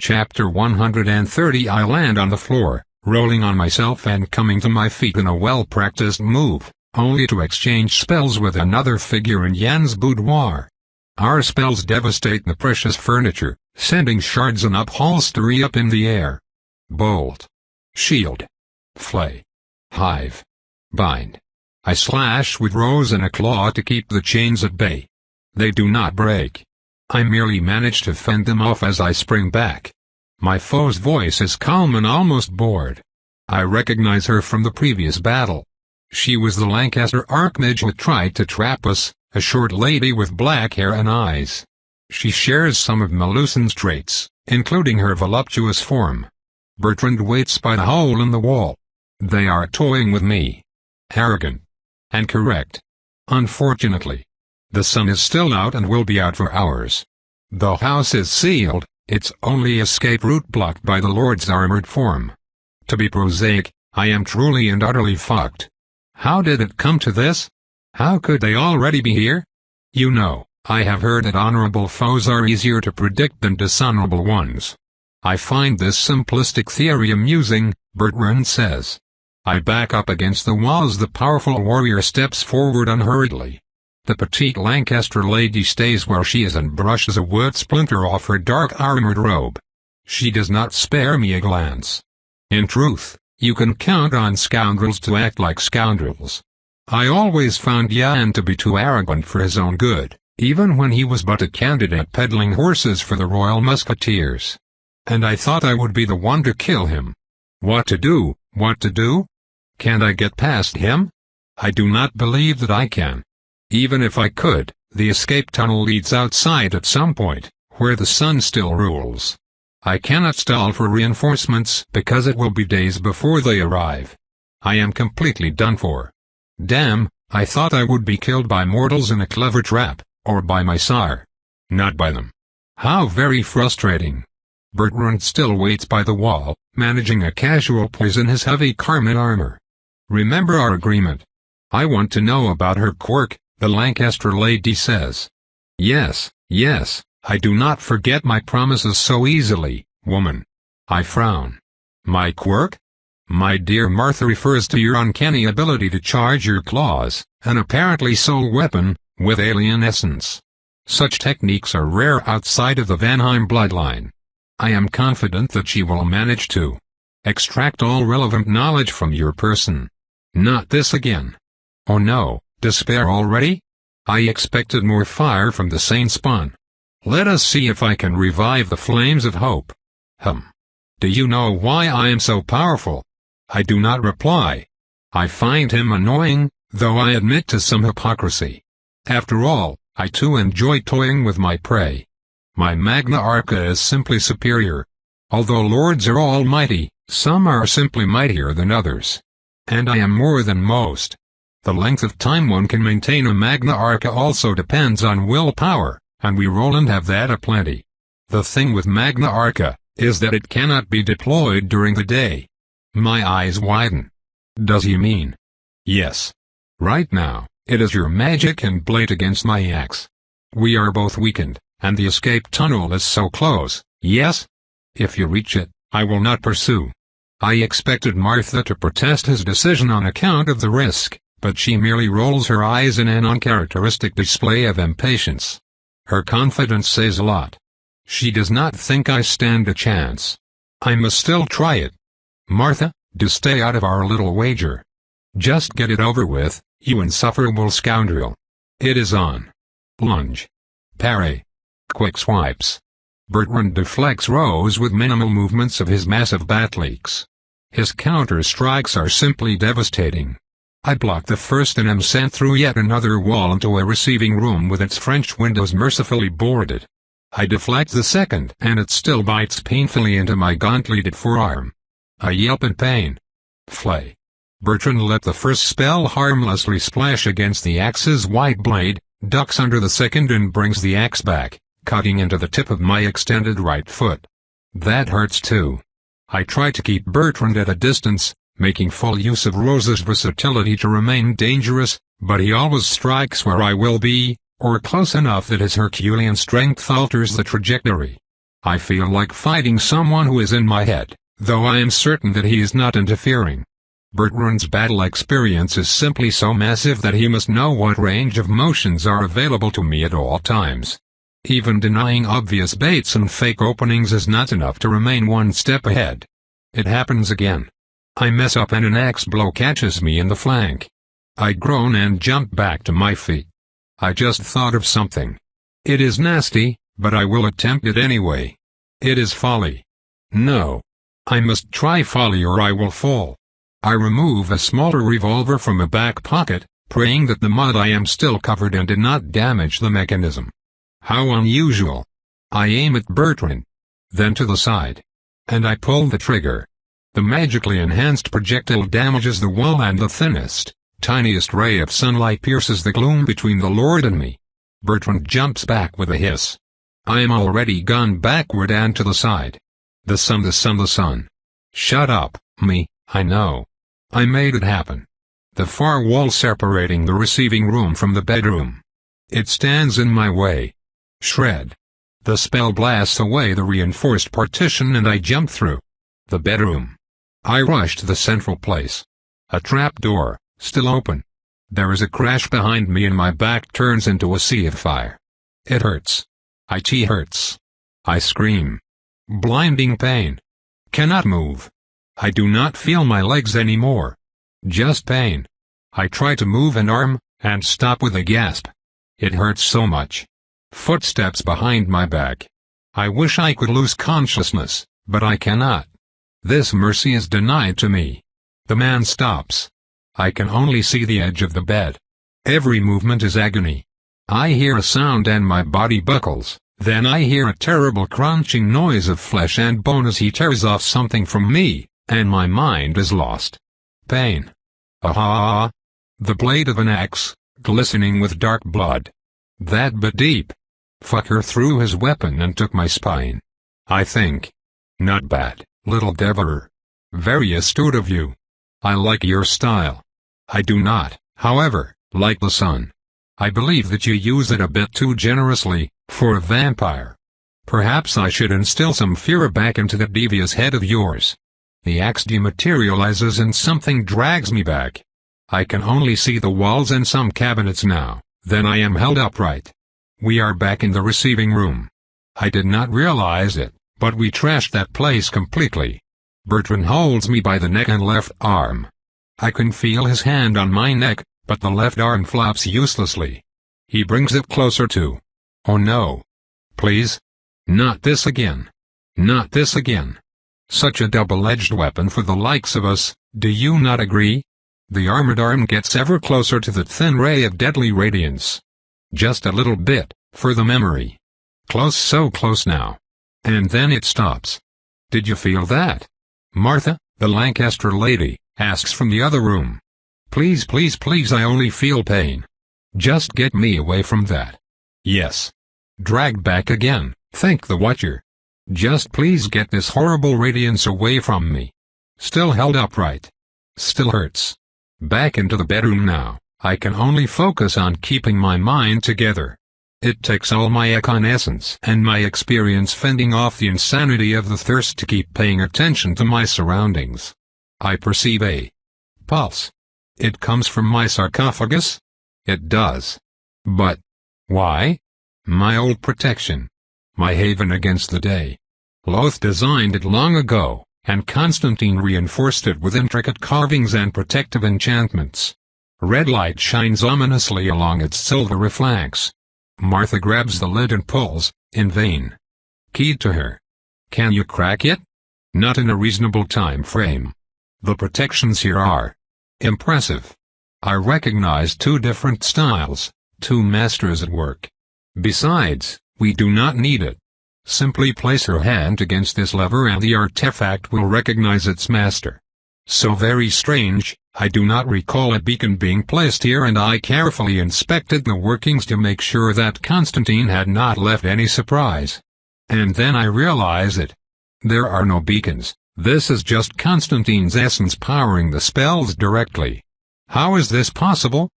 Chapter 130. I land on the floor, rolling on myself and coming to my feet in a well-practiced move, only to exchange spells with another figure in Yan's boudoir. Our spells devastate the precious furniture, sending shards and upholstery up in the air. Bolt. Shield. Flay. Hive. Bind. I slash with rose and a claw to keep the chains at bay. They do not break. I merely manage to fend them off as I spring back. My foe's voice is calm and almost bored. I recognize her from the previous battle. She was the Lancaster archmage who tried to trap us, a short lady with black hair and eyes. She shares some of Melusen's traits, including her voluptuous form. Bertrand waits by the hole in the wall. They are toying with me. Arrogant. And correct. Unfortunately. The sun is still out and will be out for hours. The house is sealed, its only escape route blocked by the Lord's armored form. To be prosaic, I am truly and utterly fucked. How did it come to this? How could they already be here? You know, I have heard that honorable foes are easier to predict than dishonorable ones. I find this simplistic theory amusing, Bertrand says. I back up against the wall as the powerful warrior steps forward unhurriedly. The petite Lancaster lady stays where she is and brushes a wood splinter off her dark armored robe. She does not spare me a glance. In truth, you can count on scoundrels to act like scoundrels. I always found Yan to be too arrogant for his own good, even when he was but a candidate peddling horses for the Royal Musketeers. And I thought I would be the one to kill him. What to do? What to do? Can't I get past him? I do not believe that I can. Even if I could, the escape tunnel leads outside at some point, where the sun still rules. I cannot stall for reinforcements because it will be days before they arrive. I am completely done for. Damn, I thought I would be killed by mortals in a clever trap, or by my sire. Not by them. How very frustrating. Bertrand still waits by the wall, managing a casual poise in his heavy carmine armor. Remember our agreement. I want to know about her quirk, the Lancaster lady says. Yes, I do not forget my promises so easily, woman. I frown. My quirk? My dear Martha refers to your uncanny ability to charge your claws, an apparently soul weapon, with alien essence. Such techniques are rare outside of the Vanheim bloodline. I am confident that she will manage to extract all relevant knowledge from your person. Not this again. Oh no, despair already? I expected more fire from the sane spawn. Let us see if I can revive the flames of hope. Do you know why I am so powerful? I do not reply. I find him annoying, though I admit to some hypocrisy. After all, I too enjoy toying with my prey. My Magna Arca is simply superior. Although lords are almighty, some are simply mightier than others. And I am more than most. The length of time one can maintain a Magna Arca also depends on willpower, and we Roland have that aplenty. The thing with Magna Arca is that it cannot be deployed during the day. My eyes widen. Does he mean? Yes. Right now, it is your magic and blade against my axe. We are both weakened, and the escape tunnel is so close, yes? If you reach it, I will not pursue. I expected Martha to protest his decision on account of the risk, but she merely rolls her eyes in an uncharacteristic display of impatience. Her confidence says a lot. She does not think I stand a chance. I must still try it. Martha, do stay out of our little wager. Just get it over with, you insufferable scoundrel. It is on. Lunge. Parry. Quick swipes. Bertrand deflects Rose with minimal movements of his massive batleax. His counter-strikes are simply devastating. I block the first and am sent through yet another wall into a receiving room with its French windows mercifully boarded. I deflect the second and it still bites painfully into my gauntleted forearm. I yelp in pain. Flay. Bertrand let the first spell harmlessly splash against the axe's white blade, ducks under the second and brings the axe back, cutting into the tip of my extended right foot. That hurts too. I try to keep Bertrand at a distance, making full use of Rose's versatility to remain dangerous, but he always strikes where I will be, or close enough that his Herculean strength alters the trajectory. I feel like fighting someone who is in my head, though I am certain that he is not interfering. Bertrand's battle experience is simply so massive that he must know what range of motions are available to me at all times. Even denying obvious baits and fake openings is not enough to remain one step ahead. It happens again. I mess up and an axe blow catches me in the flank. I groan and jump back to my feet. I just thought of something. It is nasty, but I will attempt it anyway. It is folly. No. I must try folly or I will fall. I remove a smaller revolver from a back pocket, praying that the mud I am still covered in did not damage the mechanism. How unusual. I aim at Bertrand. Then to the side. And I pull the trigger. The magically enhanced projectile damages the wall and the thinnest, tiniest ray of sunlight pierces the gloom between the Lord and me. Bertrand jumps back with a hiss. I am already gone backward and to the side. The sun. Shut up, me, I know. I made it happen. The far wall separating the receiving room from the bedroom. It stands in my way. Shred. The spell blasts away the reinforced partition and I jump through. The bedroom. I rush to the central place. A trap door, still open. There is a crash behind me and my back turns into a sea of fire. It hurts. It hurts. I scream. Blinding pain. Cannot move. I do not feel my legs anymore. Just pain. I try to move an arm, and stop with a gasp. It hurts so much. Footsteps behind my back. I wish I could lose consciousness, but I cannot. This mercy is denied to me. The man stops. I can only see the edge of the bed. Every movement is agony. I hear a sound and my body buckles, then I hear a terrible crunching noise of flesh and bone as he tears off something from me, and my mind is lost. Pain. Aha! The blade of an axe, glistening with dark blood. That but deep. Fucker threw his weapon and took my spine. I think. Not bad, little devourer. Very astute of you. I like your style. I do not, however, like the sun. I believe that you use it a bit too generously, for a vampire. Perhaps I should instill some fear back into that devious head of yours. The axe dematerializes and something drags me back. I can only see the walls and some cabinets now, then I am held upright. We are back in the receiving room. I did not realize it, but we trashed that place completely. Bertrand holds me by the neck and left arm. I can feel his hand on my neck, but the left arm flops uselessly. He brings it closer too. Oh no. Please. Not this again. Not this again. Such a double-edged weapon for the likes of us, do you not agree? The armored arm gets ever closer to the thin ray of deadly radiance. Just a little bit, for the memory. Close, so close now. And then it stops. Did you feel that? Martha, the Lancaster lady, asks from the other room. Please, please, please, I only feel pain. Just get me away from that. Yes. Dragged back again, thank the Watcher. Just please get this horrible radiance away from me. Still held upright. Still hurts. Back into the bedroom now, I can only focus on keeping my mind together. It takes all my evanescence and my experience fending off the insanity of the thirst to keep paying attention to my surroundings. I perceive a pulse. It comes from my sarcophagus? It does. But why? My old protection. My haven against the day. Loth designed it long ago, and Constantine reinforced it with intricate carvings and protective enchantments. Red light shines ominously along its silvery flanks. Martha grabs the lid and pulls, in vain. Keyed to her. Can you crack it? Not in a reasonable time frame. The protections here are impressive. I recognize two different styles, two masters at work. Besides, we do not need it. Simply place her hand against this lever and the artifact will recognize its master. So very strange, I do not recall a beacon being placed here, and I carefully inspected the workings to make sure that Constantine had not left any surprise. And then I realize it. There are no beacons, this is just Constantine's essence powering the spells directly. How is this possible?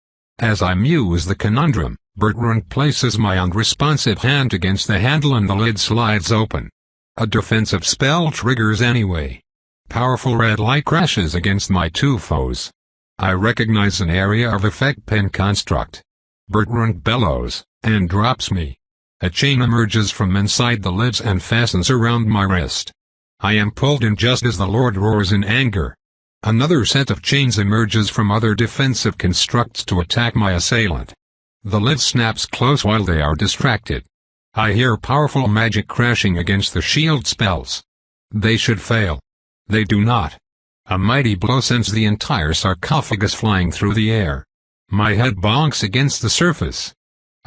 As I muse the conundrum, Bertrand places my unresponsive hand against the handle and the lid slides open. A defensive spell triggers anyway. Powerful red light crashes against my two foes. I recognize an area of effect pin construct. Bertrand bellows, and drops me. A chain emerges from inside the lids and fastens around my wrist. I am pulled in just as the Lord roars in anger. Another set of chains emerges from other defensive constructs to attack my assailant. The lid snaps close while they are distracted. I hear powerful magic crashing against the shield spells. They should fail. They do not. A mighty blow sends the entire sarcophagus flying through the air. My head bonks against the surface.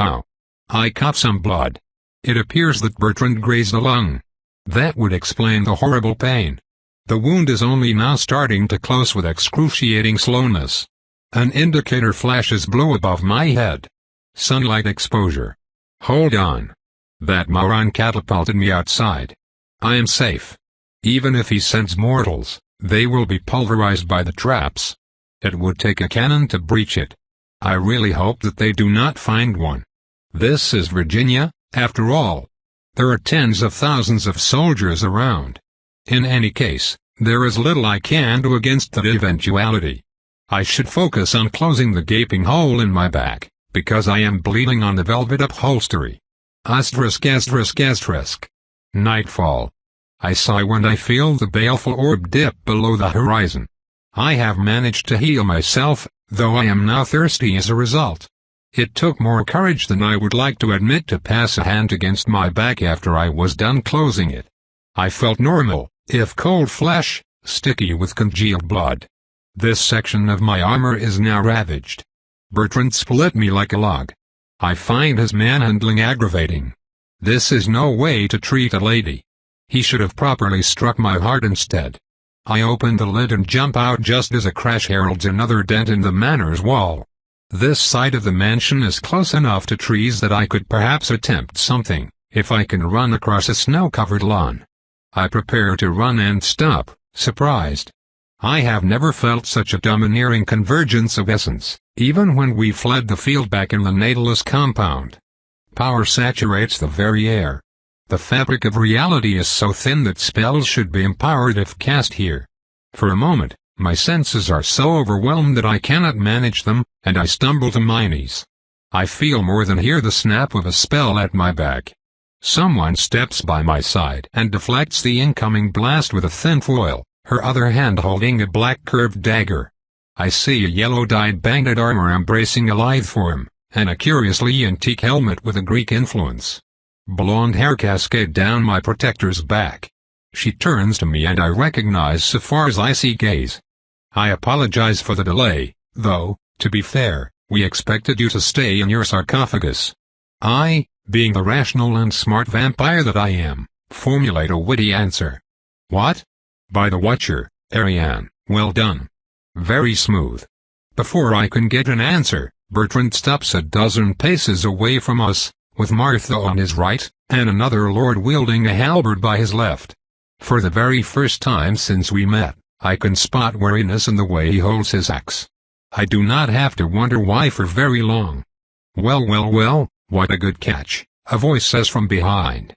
Ow. I cough some blood. It appears that Bertrand grazed a lung. That would explain the horrible pain. The wound is only now starting to close with excruciating slowness. An indicator flashes blue above my head. Sunlight exposure. Hold on. That moron catapulted me outside. I am safe. Even if he sends mortals, they will be pulverized by the traps. It would take a cannon to breach it. I really hope that they do not find one. This is Virginia, after all. There are tens of thousands of soldiers around. In any case, there is little I can do against that eventuality. I should focus on closing the gaping hole in my back, because I am bleeding on the velvet upholstery. ****. Nightfall. I sigh when I feel the baleful orb dip below the horizon. I have managed to heal myself, though I am now thirsty as a result. It took more courage than I would like to admit to pass a hand against my back after I was done closing it. I felt normal, if cold flesh, sticky with congealed blood. This section of my armor is now ravaged. Bertrand split me like a log. I find his manhandling aggravating. This is no way to treat a lady. He should have properly struck my heart instead. I open the lid and jump out just as a crash heralds another dent in the manor's wall. This side of the mansion is close enough to trees that I could perhaps attempt something, if I can run across a snow-covered lawn. I prepare to run and stop, surprised. I have never felt such a domineering convergence of essence, even when we fled the field back in the Nautilus compound. Power saturates the very air. The fabric of reality is so thin that spells should be empowered if cast here. For a moment, my senses are so overwhelmed that I cannot manage them, and I stumble to my knees. I feel more than hear the snap of a spell at my back. Someone steps by my side and deflects the incoming blast with a thin foil, her other hand holding a black curved dagger. I see a yellow-dyed banded armor embracing a lithe form, and a curiously antique helmet with a Greek influence. Blonde hair cascade down my protector's back. She turns to me and I recognize Safar's icy gaze. I apologize for the delay, though, to be fair, we expected you to stay in your sarcophagus. I, being the rational and smart vampire that I am, formulate a witty answer. What? By the Watcher, Ariane, well done. Very smooth. Before I can get an answer, Bertrand stops a dozen paces away from us, with Martha on his right, and another lord wielding a halberd by his left. For the very first time since we met, I can spot wariness in the way he holds his axe. I do not have to wonder why for very long. Well, what a good catch, a voice says from behind.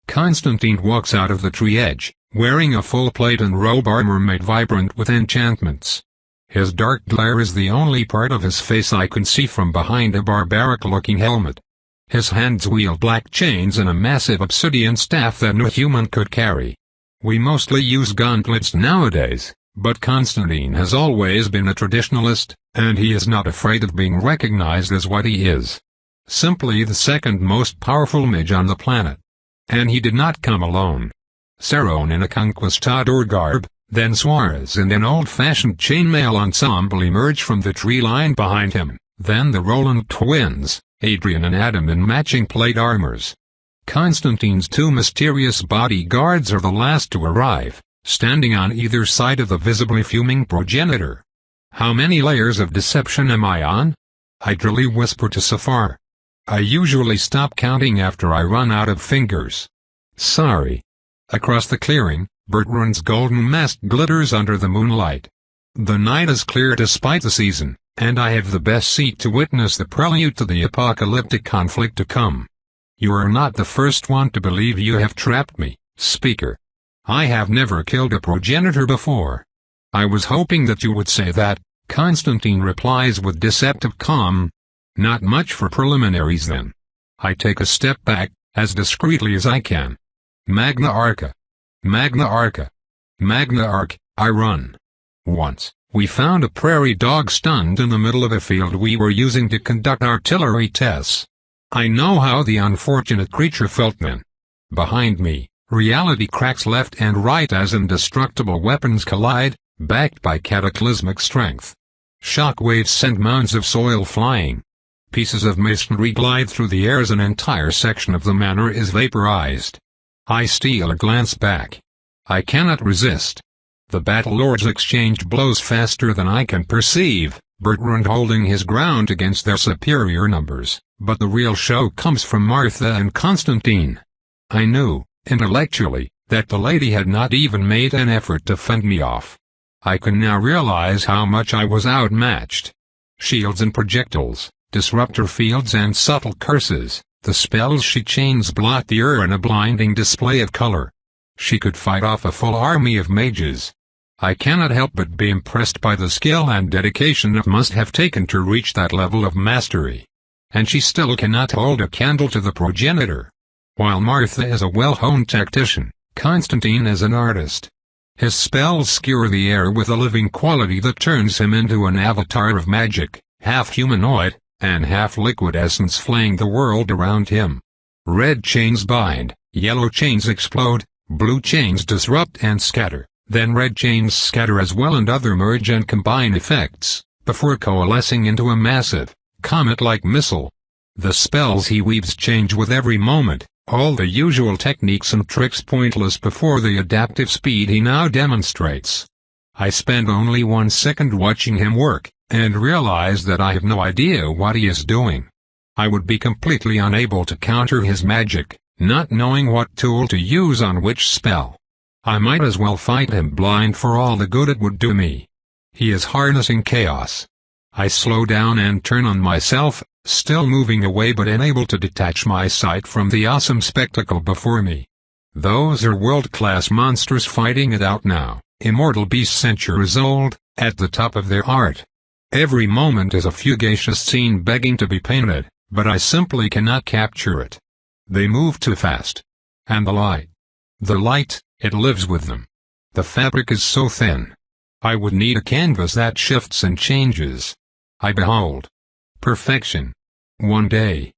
Constantine walks out of the tree edge, wearing a full plate and robe armor made vibrant with enchantments. His dark glare is the only part of his face I can see from behind a barbaric-looking helmet. His hands wield black chains and a massive obsidian staff that no human could carry. We mostly use gauntlets nowadays, but Constantine has always been a traditionalist, and he is not afraid of being recognized as what he is. Simply the second most powerful mage on the planet. And he did not come alone. Saron in a conquistador garb, then Suarez in an old-fashioned chainmail ensemble emerged from the tree line behind him, then the Roland twins, Adrian and Adam in matching plate armors. Constantine's two mysterious bodyguards are the last to arrive, standing on either side of the visibly fuming progenitor. How many layers of deception am I on? I drily whisper to Safar. I usually stop counting after I run out of fingers. Sorry. Across the clearing, Bertrand's golden mask glitters under the moonlight. The night is clear despite the season, and I have the best seat to witness the prelude to the apocalyptic conflict to come. You are not the first one to believe you have trapped me, Speaker. I have never killed a progenitor before. I was hoping that you would say that. Constantine replies with deceptive calm. Not much for preliminaries then. I take a step back, as discreetly as I can. Magna Arca. Magna Arca. Magna Arc, I run. Once, we found a prairie dog stunned in the middle of a field we were using to conduct artillery tests. I know how the unfortunate creature felt then. Behind me, reality cracks left and right as indestructible weapons collide, backed by cataclysmic strength. Shock waves send mounds of soil flying. Pieces of masonry glide through the air as an entire section of the manor is vaporized. I steal a glance back. I cannot resist. The battle lords exchange blows faster than I can perceive, Bertrand holding his ground against their superior numbers, but the real show comes from Martha and Constantine. I knew, intellectually, that the lady had not even made an effort to fend me off. I can now realize how much I was outmatched. Shields and projectiles, disruptor fields and subtle curses, the spells she chains blot the air in a blinding display of color. She could fight off a full army of mages. I cannot help but be impressed by the skill and dedication it must have taken to reach that level of mastery. And she still cannot hold a candle to the progenitor. While Martha is a well-honed tactician, Constantine is an artist. His spells skewer the air with a living quality that turns him into an avatar of magic, half humanoid, and half liquid essence flaying the world around him. Red chains bind, yellow chains explode, blue chains disrupt and scatter, then red chains scatter as well and other merge and combine effects, before coalescing into a massive, comet-like missile. The spells he weaves change with every moment, all the usual techniques and tricks pointless before the adaptive speed he now demonstrates. I spend only 1 second watching him work, and realize that I have no idea what he is doing. I would be completely unable to counter his magic, not knowing what tool to use on which spell. I might as well fight him blind for all the good it would do me. He is harnessing chaos. I slow down and turn on myself, still moving away but unable to detach my sight from the awesome spectacle before me. Those are world-class monsters fighting it out now, immortal beasts centuries old, at the top of their art. Every moment is a fugacious scene begging to be painted, but I simply cannot capture it. They move too fast. And the light, it lives with them. The fabric is so thin. I would need a canvas that shifts and changes. I behold perfection. One day,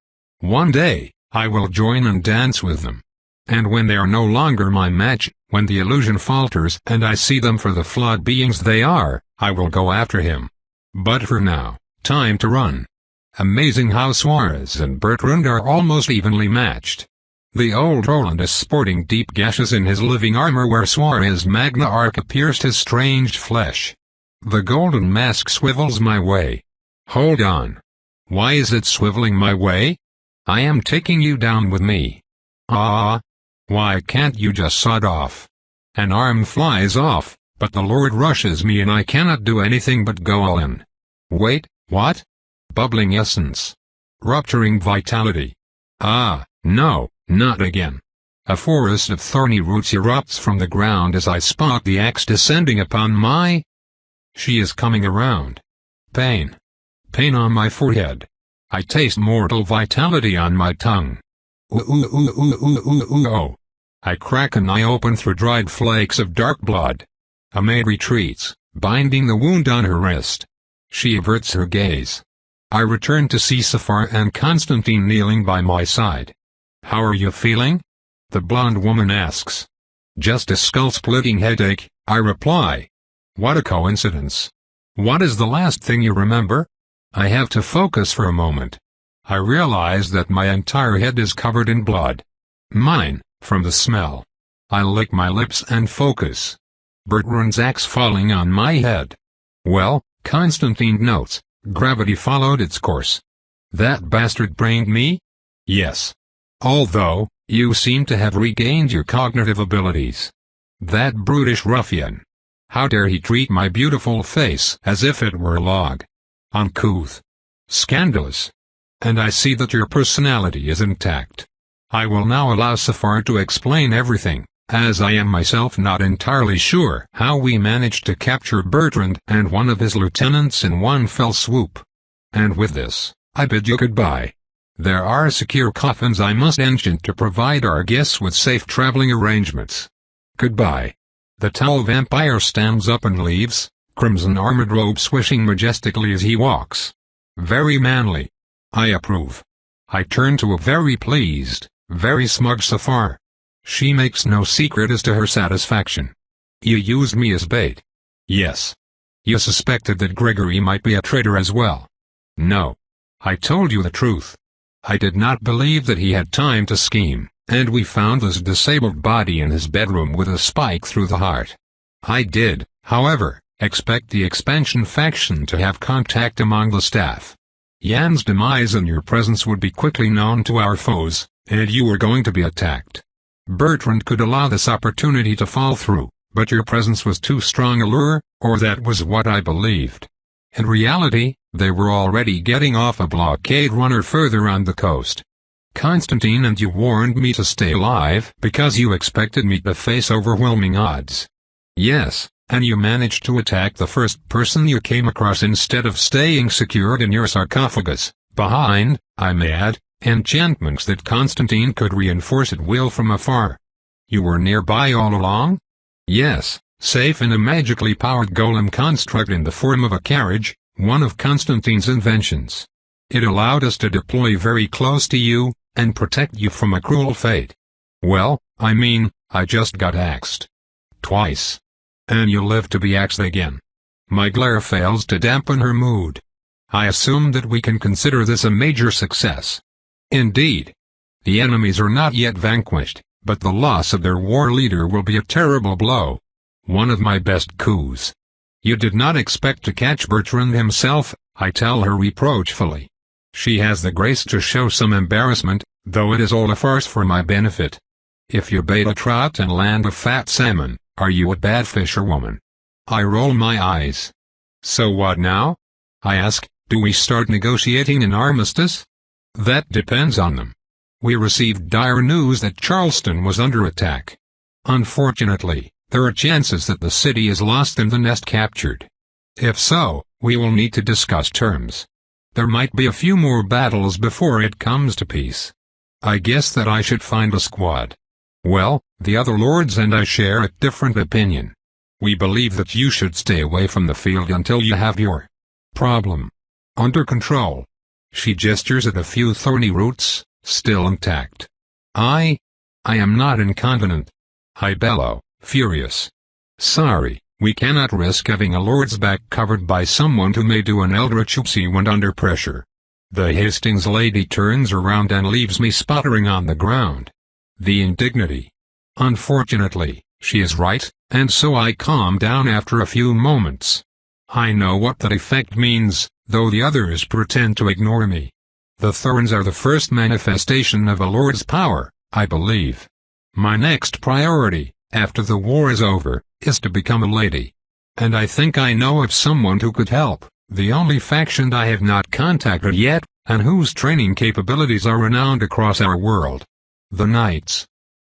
I will join and dance with them. And when they are no longer my match, when the illusion falters and I see them for the flawed beings they are, I will go after him. But for now, time to run. Amazing how Suarez and Bertrand are almost evenly matched. The old Roland is sporting deep gashes in his living armor where Suarez Magna Arca pierced his strange flesh. The golden mask swivels my way. Hold on. Why is it swiveling my way? I am taking you down with me. Ah! Why can't you just sod off? An arm flies off, but the Lord rushes me and I cannot do anything but go all in. Wait, what? Bubbling essence. Rupturing vitality. Ah, no, not again. A forest of thorny roots erupts from the ground as I spot the axe descending upon my... She is coming around. Pain. Pain on my forehead. I taste mortal vitality on my tongue. Oh. I crack an eye open through dried flakes of dark blood. A maid retreats, binding the wound on her wrist. She averts her gaze. I return to see Safar and Constantine kneeling by my side. How are you feeling? The blonde woman asks. Just a skull-splitting headache, I reply. What a coincidence. What is the last thing you remember? I have to focus for a moment. I realize that my entire head is covered in blood. Mine, from the smell. I lick my lips and focus. Bertrand's axe falling on my head. Well, Constantine notes, gravity followed its course. That bastard brained me? Yes. Although, you seem to have regained your cognitive abilities. That brutish ruffian. How dare he treat my beautiful face as if it were a log. Uncouth. Scandalous. And I see that your personality is intact. I will now allow Safar to explain everything, as I am myself not entirely sure how we managed to capture Bertrand and one of his lieutenants in one fell swoop. And with this, I bid you goodbye. There are secure coffins I must enchant to provide our guests with safe traveling arrangements. Goodbye. The tall vampire stands up and leaves, crimson armored robe swishing majestically as he walks. Very manly. I approve. I turn to a very pleased, very smug Safar. She makes no secret as to her satisfaction. You used me as bait. Yes. You suspected that Gregory might be a traitor as well. No. I told you the truth. I did not believe that he had time to scheme, and we found this disabled body in his bedroom with a spike through the heart. I did, however, expect the expansion faction to have contact among the staff. Jan's demise in your presence would be quickly known to our foes, and you were going to be attacked. Bertrand could allow this opportunity to fall through, but your presence was too strong a lure, or that was what I believed. In reality, they were already getting off a blockade runner further on the coast. Constantine and you warned me to stay alive because you expected me to face overwhelming odds. Yes, and you managed to attack the first person you came across instead of staying secured in your sarcophagus, behind, I may add, enchantments that Constantine could reinforce at will from afar. You were nearby all along? Yes, safe in a magically powered golem construct in the form of a carriage, one of Constantine's inventions. It allowed us to deploy very close to you, and protect you from a cruel fate. Well, I mean, I just got axed. Twice. And you live to be axed again. My glare fails to dampen her mood. I assume that we can consider this a major success. Indeed. The enemies are not yet vanquished, but the loss of their war leader will be a terrible blow. One of my best coups. You did not expect to catch Bertrand himself, I tell her reproachfully. She has the grace to show some embarrassment, though it is all a farce for my benefit. If you bait a trout and land a fat salmon, are you a bad fisherwoman? I roll my eyes. So what now? I ask, do we start negotiating an armistice? That depends on them. We received dire news that Charleston was under attack. Unfortunately, there are chances that the city is lost and the nest captured. If so, we will need to discuss terms. There might be a few more battles before it comes to peace. I guess that I should find a squad. Well, the other lords and I share a different opinion. We believe that you should stay away from the field until you have your problem under control. She gestures at a few thorny roots, still intact. I am not incontinent. I bellow, furious. Sorry, we cannot risk having a lord's back covered by someone who may do an eldritch oopsie when under pressure. The Hastings lady turns around and leaves me sputtering on the ground. The indignity. Unfortunately, she is right, and so I calm down after a few moments. I know what that effect means, though the others pretend to ignore me. The thorns are the first manifestation of a lord's power, I believe. My next priority, after the war is over, is to become a lady. And I think I know of someone who could help, the only faction I have not contacted yet, and whose training capabilities are renowned across our world. The Knights.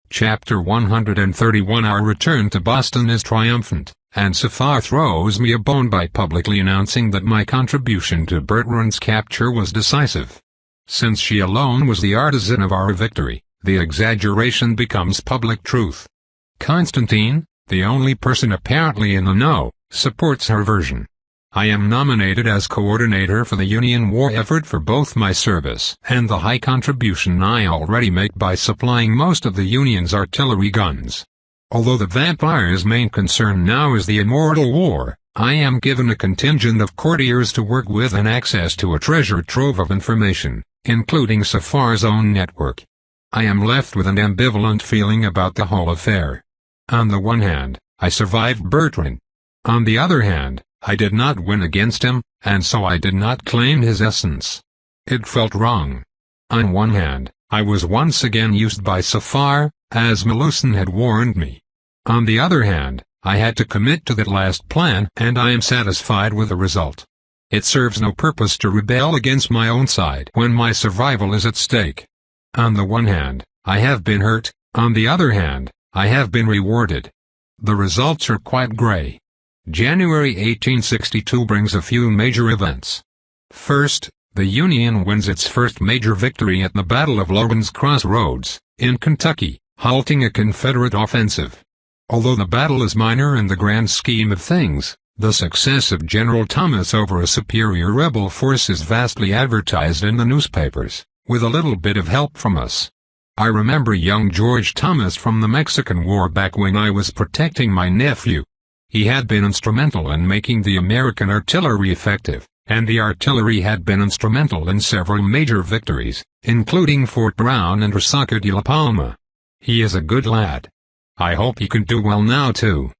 Chapter 131. Our return to Boston is triumphant, and Safar throws me a bone by publicly announcing that my contribution to Bertrand's capture was decisive. Since she alone was the artisan of our victory, the exaggeration becomes public truth. Constantine, the only person apparently in the know, supports her version. I am nominated as coordinator for the Union war effort for both my service and the high contribution I already make by supplying most of the Union's artillery guns. Although the vampire's main concern now is the immortal war, I am given a contingent of courtiers to work with and access to a treasure trove of information, including Safar's own network. I am left with an ambivalent feeling about the whole affair. On the one hand, I survived Bertrand. On the other hand, I did not win against him, and so I did not claim his essence. It felt wrong. On one hand, I was once again used by Safar, as Melusan had warned me. On the other hand, I had to commit to that last plan, and I am satisfied with the result. It serves no purpose to rebel against my own side when my survival is at stake. On the one hand, I have been hurt, on the other hand, I have been rewarded. The results are quite grey. January 1862 brings a few major events. First, the Union wins its first major victory at the Battle of Logan's Crossroads, in Kentucky, halting a Confederate offensive. Although the battle is minor in the grand scheme of things, the success of General Thomas over a superior rebel force is vastly advertised in the newspapers, with a little bit of help from us. I remember young George Thomas from the Mexican War back when I was protecting my nephew. He had been instrumental in making the American artillery effective, and the artillery had been instrumental in several major victories, including Fort Brown and Resaca de la Palma. He is a good lad. I hope he can do well now too.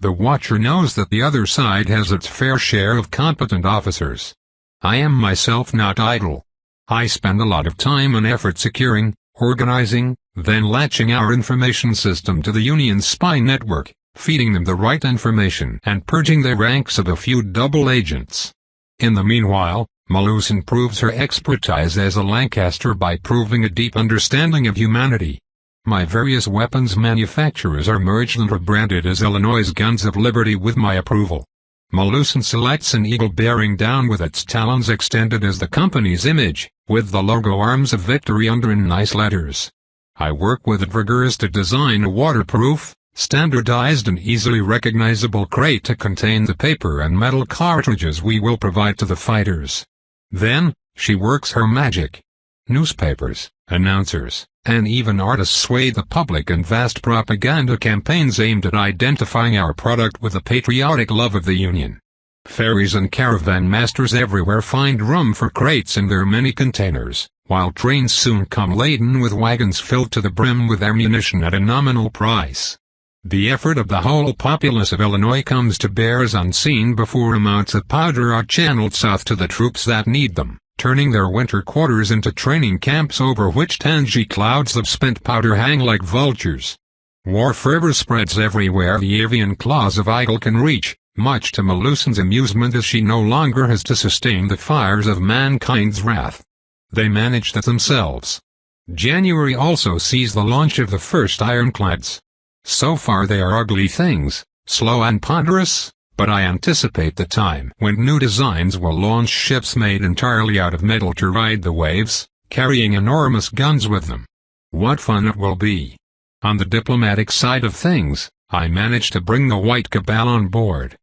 The watcher knows that the other side has its fair share of competent officers. I am myself not idle. I spend a lot of time and effort securing, organizing, then latching our information system to the Union's spy network, feeding them the right information and purging their ranks of a few double agents. In the meanwhile, Malusin proves her expertise as a Lancaster by proving a deep understanding of humanity. My various weapons manufacturers are merged and rebranded as Illinois Guns of Liberty with my approval. Malusin selects an eagle bearing down with its talons extended as the company's image, with the logo Arms of Victory under in nice letters. I work with it rigorous to design a waterproof, standardized and easily recognizable crate to contain the paper and metal cartridges we will provide to the fighters. Then, she works her magic. Newspapers, announcers, and even artists sway the public in vast propaganda campaigns aimed at identifying our product with a patriotic love of the Union. Ferries and caravan masters everywhere find room for crates in their many containers, while trains soon come laden with wagons filled to the brim with ammunition at a nominal price. The effort of the whole populace of Illinois comes to bear as unseen before amounts of powder are channeled south to the troops that need them, turning their winter quarters into training camps over which tangy clouds of spent powder hang like vultures. War fervor spreads everywhere the avian claws of Eagle can reach, much to Malusin's amusement as she no longer has to sustain the fires of mankind's wrath. They manage that themselves. January also sees the launch of the first ironclads. So far they are ugly things, slow and ponderous, but I anticipate the time when new designs will launch ships made entirely out of metal to ride the waves, carrying enormous guns with them. What fun it will be! On the diplomatic side of things, I managed to bring the white cabal on board.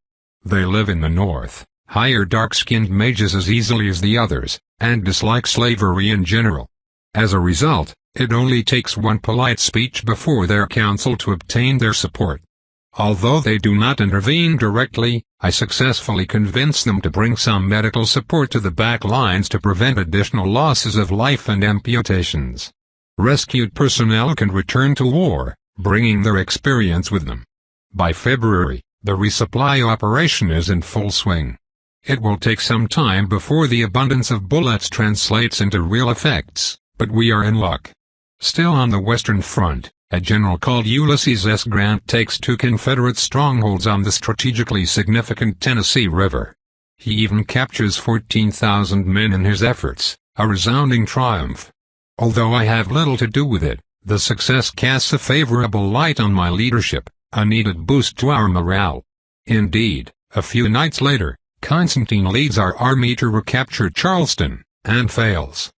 They live in the north, hire dark-skinned mages as easily as the others, and dislike slavery in general. As a result, it only takes one polite speech before their council to obtain their support. Although they do not intervene directly, I successfully convince them to bring some medical support to the back lines to prevent additional losses of life and amputations. Rescued personnel can return to war, bringing their experience with them. By February, the resupply operation is in full swing. It will take some time before the abundance of bullets translates into real effects, but we are in luck. Still on the Western Front, a general called Ulysses S. Grant takes 2 Confederate strongholds on the strategically significant Tennessee River. He even captures 14,000 men in his efforts, a resounding triumph. Although I have little to do with it, the success casts a favorable light on my leadership, a needed boost to our morale. Indeed, a few nights later, Constantine leads our army to recapture Charleston, and fails.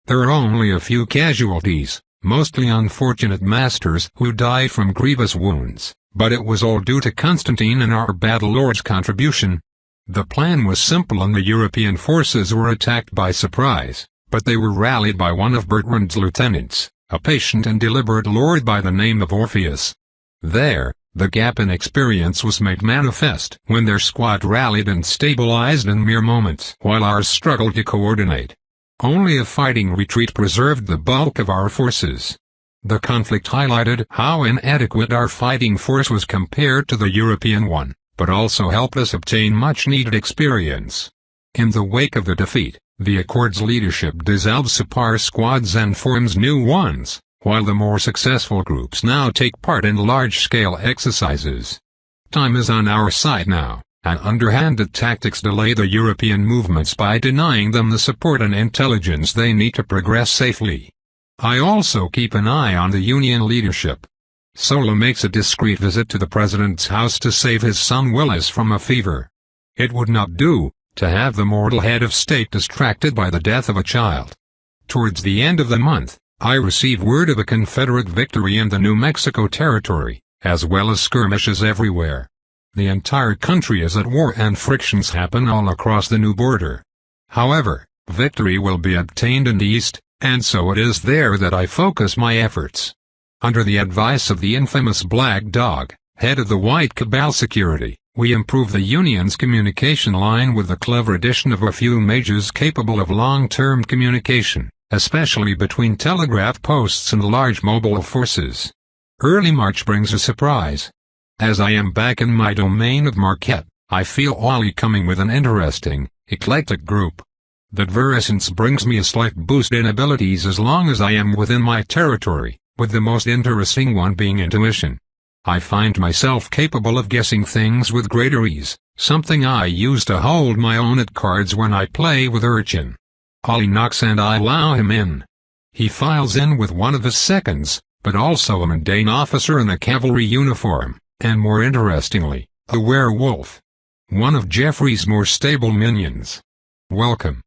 There are only a few casualties, mostly unfortunate masters who died from grievous wounds, but it was all due to Constantine and our battle lord's contribution. The plan was simple and the European forces were attacked by surprise, but they were rallied by one of Bertrand's lieutenants, a patient and deliberate lord by the name of Orpheus. There, the gap in experience was made manifest when their squad rallied and stabilized in mere moments while ours struggled to coordinate. Only a fighting retreat preserved the bulk of our forces. The conflict highlighted how inadequate our fighting force was compared to the European one, but also helped us obtain much-needed experience. In the wake of the defeat, the Accord's leadership dissolves separate squads and forms new ones, while the more successful groups now take part in large-scale exercises. Time is on our side now, and underhanded tactics delay the European movements by denying them the support and intelligence they need to progress safely. I also keep an eye on the Union leadership. Solo makes a discreet visit to the president's house to save his son Willis from a fever. It would not do to have the mortal head of state distracted by the death of a child. Towards the end of the month, I receive word of a Confederate victory in the New Mexico Territory, as well as skirmishes everywhere. The entire country is at war and frictions happen all across the new border. However, victory will be obtained in the East, and so it is there that I focus my efforts. Under the advice of the infamous Black Dog, head of the White Cabal Security, we improve the Union's communication line with the clever addition of a few majors capable of long-term communication, especially between telegraph posts and large mobile forces. Early March brings a surprise. As I am back in my domain of Marquette, I feel Ollie coming with an interesting, eclectic group. That Veracence brings me a slight boost in abilities as long as I am within my territory, with the most interesting one being intuition. I find myself capable of guessing things with greater ease, something I use to hold my own at cards when I play with Urchin. Ollie knocks and I allow him in. He files in with one of his seconds, but also a mundane officer in a cavalry uniform, and more interestingly, a werewolf. One of Jeffrey's more stable minions. "Welcome.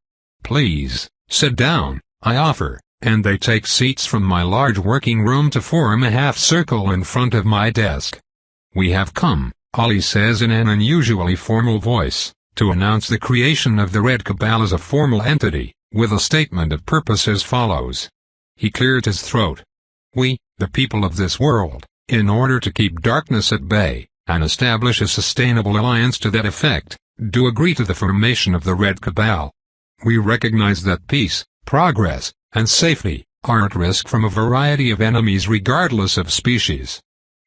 Please, sit down," I offer, and they take seats from my large working room to form a half-circle in front of my desk. "We have come," Ollie says in an unusually formal voice, "to announce the creation of the Red Cabal as a formal entity, with a statement of purpose as follows." He cleared his throat. "We, the people of this world, in order to keep darkness at bay, and establish a sustainable alliance to that effect, do agree to the formation of the Red Cabal. We recognize that peace, progress, and safety are at risk from a variety of enemies regardless of species.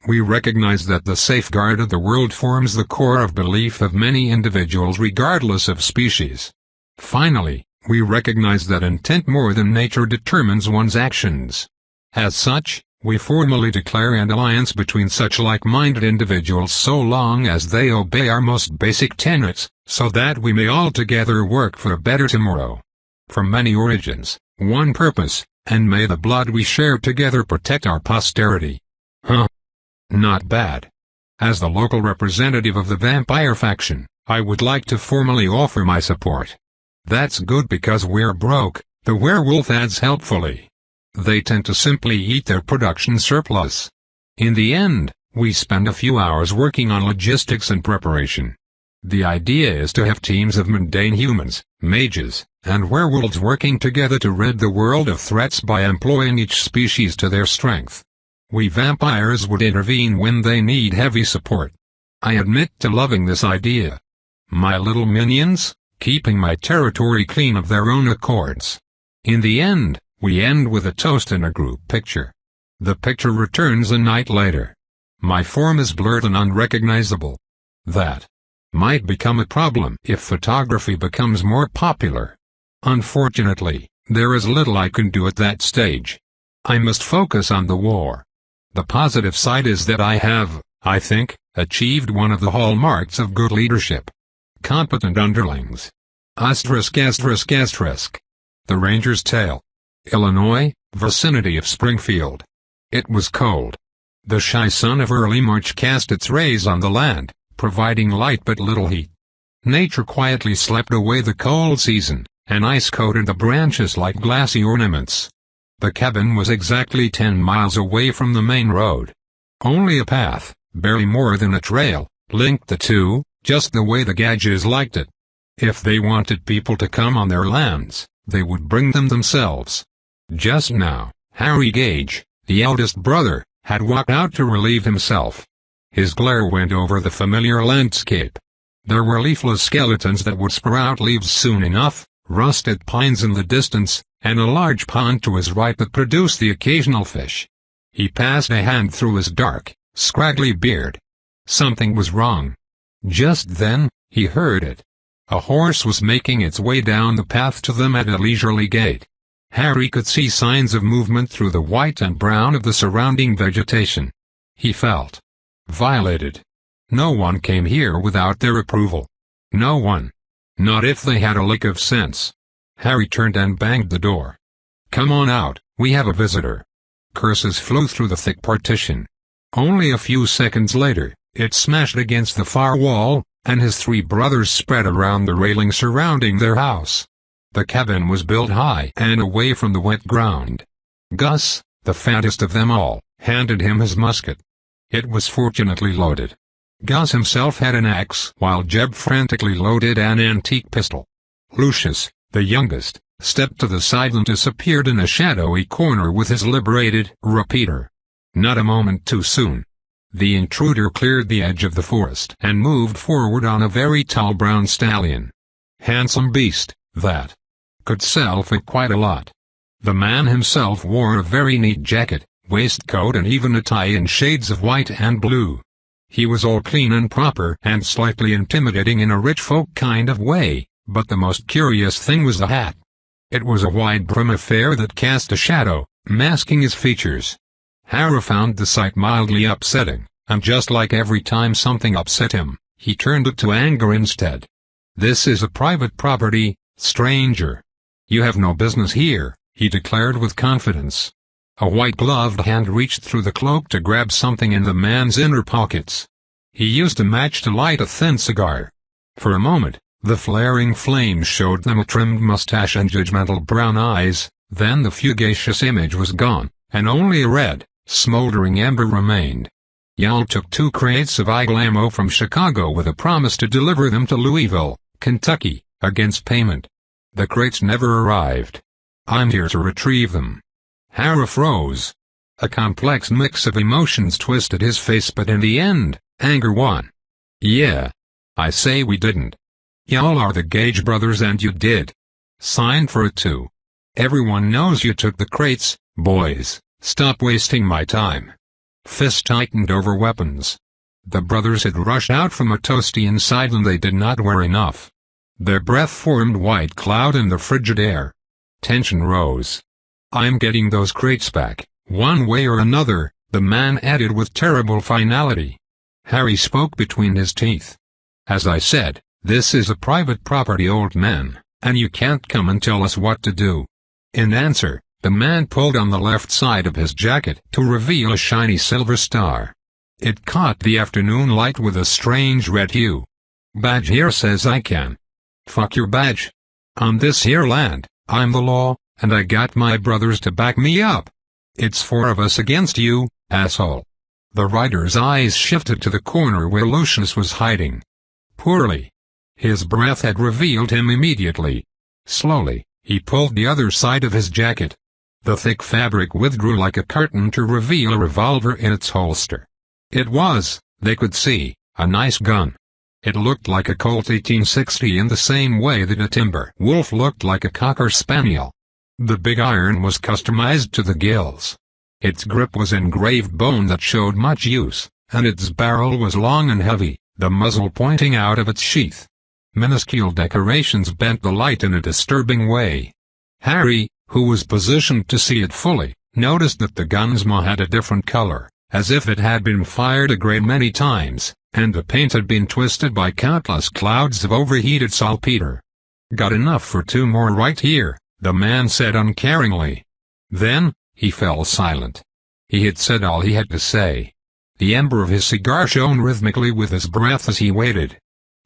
We recognize that the safeguard of the world forms the core of belief of many individuals regardless of species. Finally, we recognize that intent more than nature determines one's actions. As such, we formally declare an alliance between such like-minded individuals so long as they obey our most basic tenets, so that we may all together work for a better tomorrow. From many origins, one purpose, and may the blood we share together protect our posterity." Huh. Not bad. As the local representative of the vampire faction, I would like to formally offer my support. "That's good because we're broke," the werewolf adds helpfully. "They tend to simply eat their production surplus. In the end, we spend a few hours working on logistics and preparation. The idea is to have teams of mundane humans, mages, and werewolves working together to rid the world of threats by employing each species to their strength. We vampires would intervene when they need heavy support. I admit to loving this idea. My little minions, keeping my territory clean of their own accords." In the end, we end with a toast and a group picture. The picture returns a night later. My form is blurred and unrecognizable. That might become a problem if photography becomes more popular. Unfortunately, there is little I can do at that stage. I must focus on the war. The positive side is that I have, I think, achieved one of the hallmarks of good leadership. Competent underlings. Asterisk asterisk asterisk. The Ranger's Tale. Illinois, vicinity of Springfield. It was cold. The shy sun of early March cast its rays on the land, providing light but little heat. Nature quietly slept away the cold season, and ice coated the branches like glassy ornaments. The cabin was exactly 10 miles away from the main road. Only a path, barely more than a trail, linked the two, just the way the Gadges liked it. If they wanted people to come on their lands, they would bring them themselves. Just now, Harry Gage, the eldest brother, had walked out to relieve himself. His glare went over the familiar landscape. There were leafless skeletons that would sprout leaves soon enough, rusted pines in the distance, and a large pond to his right that produced the occasional fish. He passed a hand through his dark, scraggly beard. Something was wrong. Just then, he heard it. A horse was making its way down the path to them at a leisurely gait. Harry could see signs of movement through the white and brown of the surrounding vegetation. He felt violated. No one came here without their approval. No one. Not if they had a lick of sense. Harry turned and banged the door. "Come on out, we have a visitor." Curses flew through the thick partition. Only a few seconds later, it smashed against the far wall, and his three brothers spread around the railing surrounding their house. The cabin was built high and away from the wet ground. Gus, the fattest of them all, handed him his musket. It was fortunately loaded. Gus himself had an axe, while Jeb frantically loaded an antique pistol. Lucius, the youngest, stepped to the side and disappeared in a shadowy corner with his liberated repeater. Not a moment too soon. The intruder cleared the edge of the forest and moved forward on a very tall brown stallion. Handsome beast, that. Could sell for quite a lot. The man himself wore a very neat jacket, waistcoat and even a tie in shades of white and blue. He was all clean and proper and slightly intimidating in a rich folk kind of way, but the most curious thing was the hat. It was a wide brim affair that cast a shadow, masking his features. Harry found the sight mildly upsetting, and just like every time something upset him, he turned it to anger instead. "This is a private property, stranger. You have no business here," he declared with confidence. A white-gloved hand reached through the cloak to grab something in the man's inner pockets. He used a match to light a thin cigar. For a moment, the flaring flames showed them a trimmed mustache and judgmental brown eyes, then the fugacious image was gone, and only a red, smoldering ember remained. Yal took 2 crates of eagle ammo from Chicago with a promise to deliver them to Louisville, Kentucky, against payment. The crates never arrived. "I'm here to retrieve them." Harry froze. A complex mix of emotions twisted his face, but in the end, anger won. "Yeah. I say we didn't. Y'all are the Gage brothers and you did. Sign for it too. Everyone knows you took the crates, boys. Stop wasting my time." Fists tightened over weapons. The brothers had rushed out from a toasty inside and they did not wear enough. Their breath formed white cloud in the frigid air. Tension rose. "I'm getting those crates back, one way or another," the man added with terrible finality. Harry spoke between his teeth. "As I said, this is a private property, old man, and you can't come and tell us what to do." In answer, the man pulled on the left side of his jacket to reveal a shiny silver star. It caught the afternoon light with a strange red hue. "Badge here says I can." "Fuck your badge. On this here land, I'm the law, and I got my brothers to back me up. It's 4 of us against you, asshole." The rider's eyes shifted to the corner where Lucius was hiding. Poorly. His breath had revealed him immediately. Slowly, he pulled the other side of his jacket. The thick fabric withdrew like a curtain to reveal a revolver in its holster. It was, they could see, a nice gun. It looked like a Colt 1860 in the same way that a timber wolf looked like a cocker spaniel. The big iron was customized to the gills. Its grip was engraved bone that showed much use, and its barrel was long and heavy, the muzzle pointing out of its sheath. Minuscule decorations bent the light in a disturbing way. Harry, who was positioned to see it fully, noticed that the gun's muzzle had a different color, as if it had been fired a great many times, and the paint had been twisted by countless clouds of overheated saltpeter. "Got enough for 2 more right here," the man said uncaringly. Then, he fell silent. He had said all he had to say. The ember of his cigar shone rhythmically with his breath as he waited.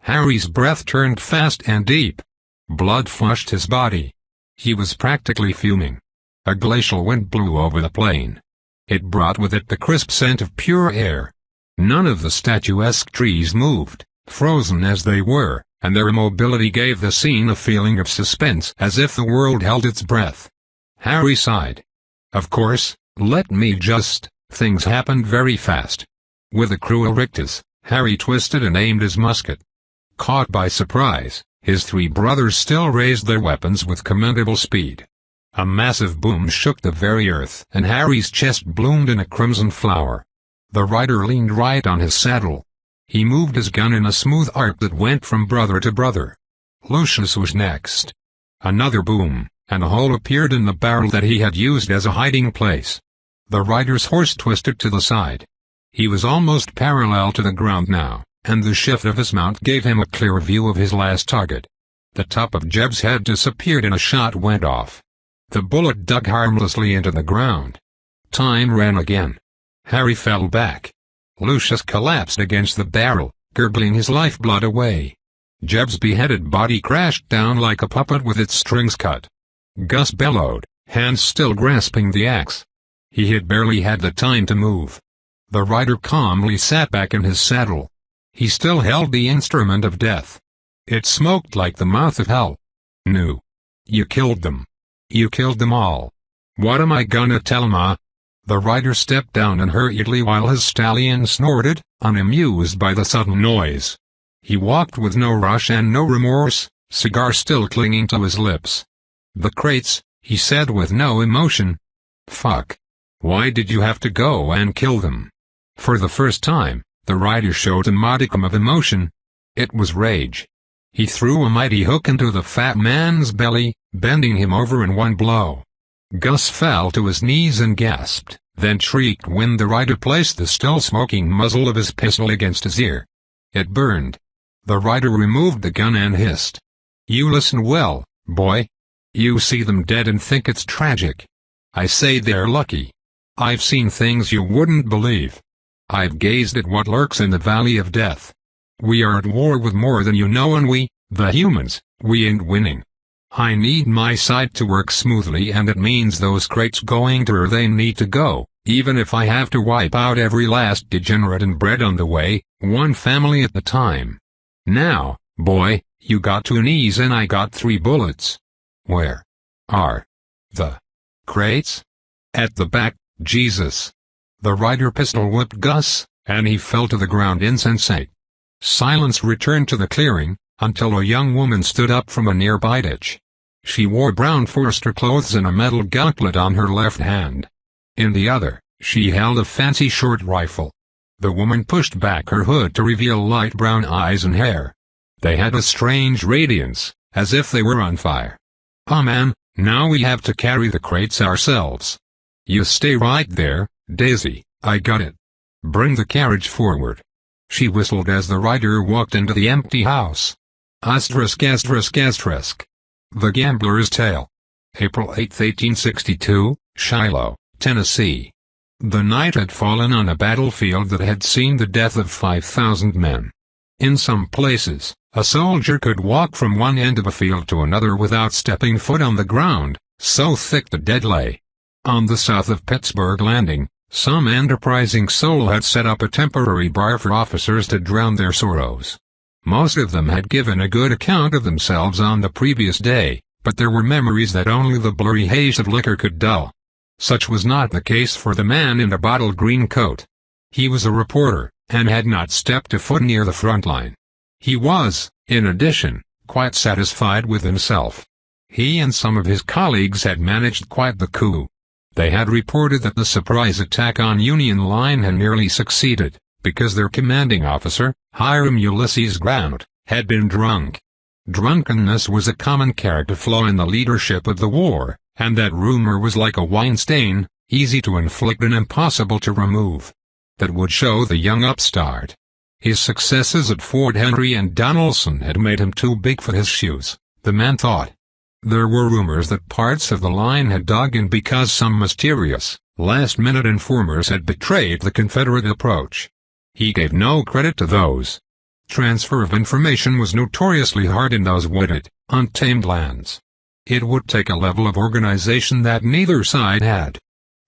Harry's breath turned fast and deep. Blood flushed his body. He was practically fuming. A glacial wind blew over the plain. It brought with it the crisp scent of pure air. None of the statuesque trees moved, frozen as they were, and their immobility gave the scene a feeling of suspense as if the world held its breath. Harry sighed. "Of course, let me just..." Things happened very fast. With a cruel rictus, Harry twisted and aimed his musket. Caught by surprise, his 3 brothers still raised their weapons with commendable speed. A massive boom shook the very earth, and Harry's chest bloomed in a crimson flower. The rider leaned right on his saddle. He moved his gun in a smooth arc that went from brother to brother. Lucius was next. Another boom, and a hole appeared in the barrel that he had used as a hiding place. The rider's horse twisted to the side. He was almost parallel to the ground now, and the shift of his mount gave him a clear view of his last target. The top of Jeb's head disappeared and a shot went off. The bullet dug harmlessly into the ground. Time ran again. Harry fell back, Lucius collapsed against the barrel, gurgling his lifeblood away. Jeb's beheaded body crashed down like a puppet with its strings cut. Gus bellowed, hands still grasping the axe. He had barely had the time to move. The rider calmly sat back in his saddle. He still held the instrument of death. It smoked like the mouth of hell. "No. You killed them. You killed them all. What am I gonna tell Ma?" The rider stepped down and hurriedly while his stallion snorted, unamused by the sudden noise. He walked with no rush and no remorse, cigar still clinging to his lips. "The crates," he said with no emotion. "Fuck. Why did you have to go and kill them?" For the first time, the rider showed a modicum of emotion. It was rage. He threw a mighty hook into the fat man's belly, bending him over in one blow. Gus fell to his knees and gasped, then shrieked when the rider placed the still smoking muzzle of his pistol against his ear. It burned. The rider removed the gun and hissed. "You listen well, boy. You see them dead and think it's tragic. I say they're lucky. I've seen things you wouldn't believe. I've gazed at what lurks in the valley of death. We are at war with more than you know, and we, the humans, we ain't winning. I need my side to work smoothly, and it means those crates going to where they need to go, even if I have to wipe out every last degenerate and bred on the way, one family at a time. Now, boy, you got 2 knees and I got 3 bullets. Where are the crates?" "At the back, Jesus." The rider pistol whipped Gus, and he fell to the ground insensate. Silence returned to the clearing, until a young woman stood up from a nearby ditch. She wore brown Forester clothes and a metal gauntlet on her left hand. In the other, she held a fancy short rifle. The woman pushed back her hood to reveal light brown eyes and hair. They had a strange radiance, as if they were on fire. "Oh man, now we have to carry the crates ourselves." "You stay right there, Daisy, I got it. Bring the carriage forward." She whistled as the rider walked into the empty house. The Gambler's Tale. April 8, 1862, Shiloh, Tennessee. The night had fallen on a battlefield that had seen the death of 5,000 men. In some places, a soldier could walk from one end of a field to another without stepping foot on the ground, so thick the dead lay. On the south of Pittsburgh Landing, some enterprising soul had set up a temporary bar for officers to drown their sorrows. Most of them had given a good account of themselves on the previous day, but there were memories that only the blurry haze of liquor could dull. Such was not the case for the man in the bottle green coat. He was a reporter, and had not stepped a foot near the front line. He was, in addition, quite satisfied with himself. He and some of his colleagues had managed quite the coup. They had reported that the surprise attack on Union Line had nearly succeeded, because their commanding officer, Hiram Ulysses Grant, had been drunk. Drunkenness was a common character flaw in the leadership of the war, and that rumor was like a wine stain, easy to inflict and impossible to remove. That would show the young upstart. His successes at Fort Henry and Donelson had made him too big for his shoes, the man thought. There were rumors that parts of the line had dug in because some mysterious, last-minute informers had betrayed the Confederate approach. He gave no credit to those. Transfer of information was notoriously hard in those wooded, untamed lands. It would take a level of organization that neither side had.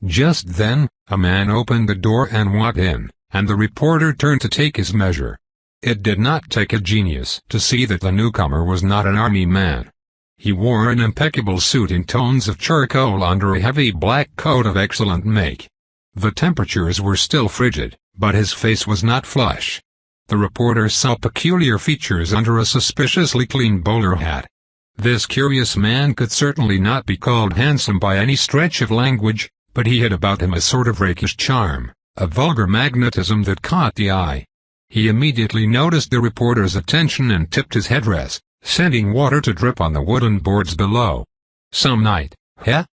Just then, a man opened the door and walked in, and the reporter turned to take his measure. It did not take a genius to see that the newcomer was not an army man. He wore an impeccable suit in tones of charcoal under a heavy black coat of excellent make. The temperatures were still frigid, but his face was not flush. The reporter saw peculiar features under a suspiciously clean bowler hat. This curious man could certainly not be called handsome by any stretch of language, but he had about him a sort of rakish charm, a vulgar magnetism that caught the eye. He immediately noticed the reporter's attention and tipped his headdress, sending water to drip on the wooden boards below. "Some night, huh?"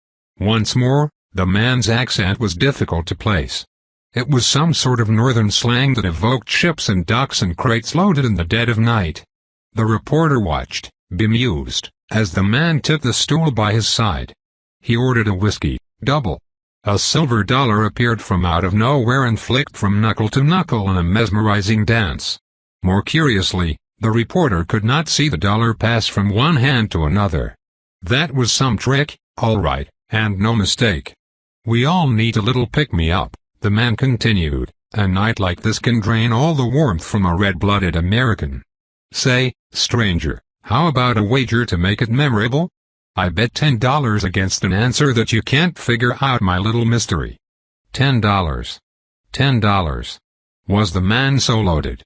Once more, the man's accent was difficult to place. It was some sort of northern slang that evoked ships and docks and crates loaded in the dead of night. The reporter watched, bemused, as the man took the stool by his side. He ordered a whiskey, double. A silver dollar appeared from out of nowhere and flicked from knuckle to knuckle in a mesmerizing dance. More curiously, the reporter could not see the dollar pass from one hand to another. That was some trick, all right, and no mistake. We all need a little pick-me-up, the man continued. A night like this can drain all the warmth from a red-blooded American. Say, stranger, how about a wager to make it memorable? I bet $10 against an answer that you can't figure out my little mystery. $10. $10. Was the man so loaded?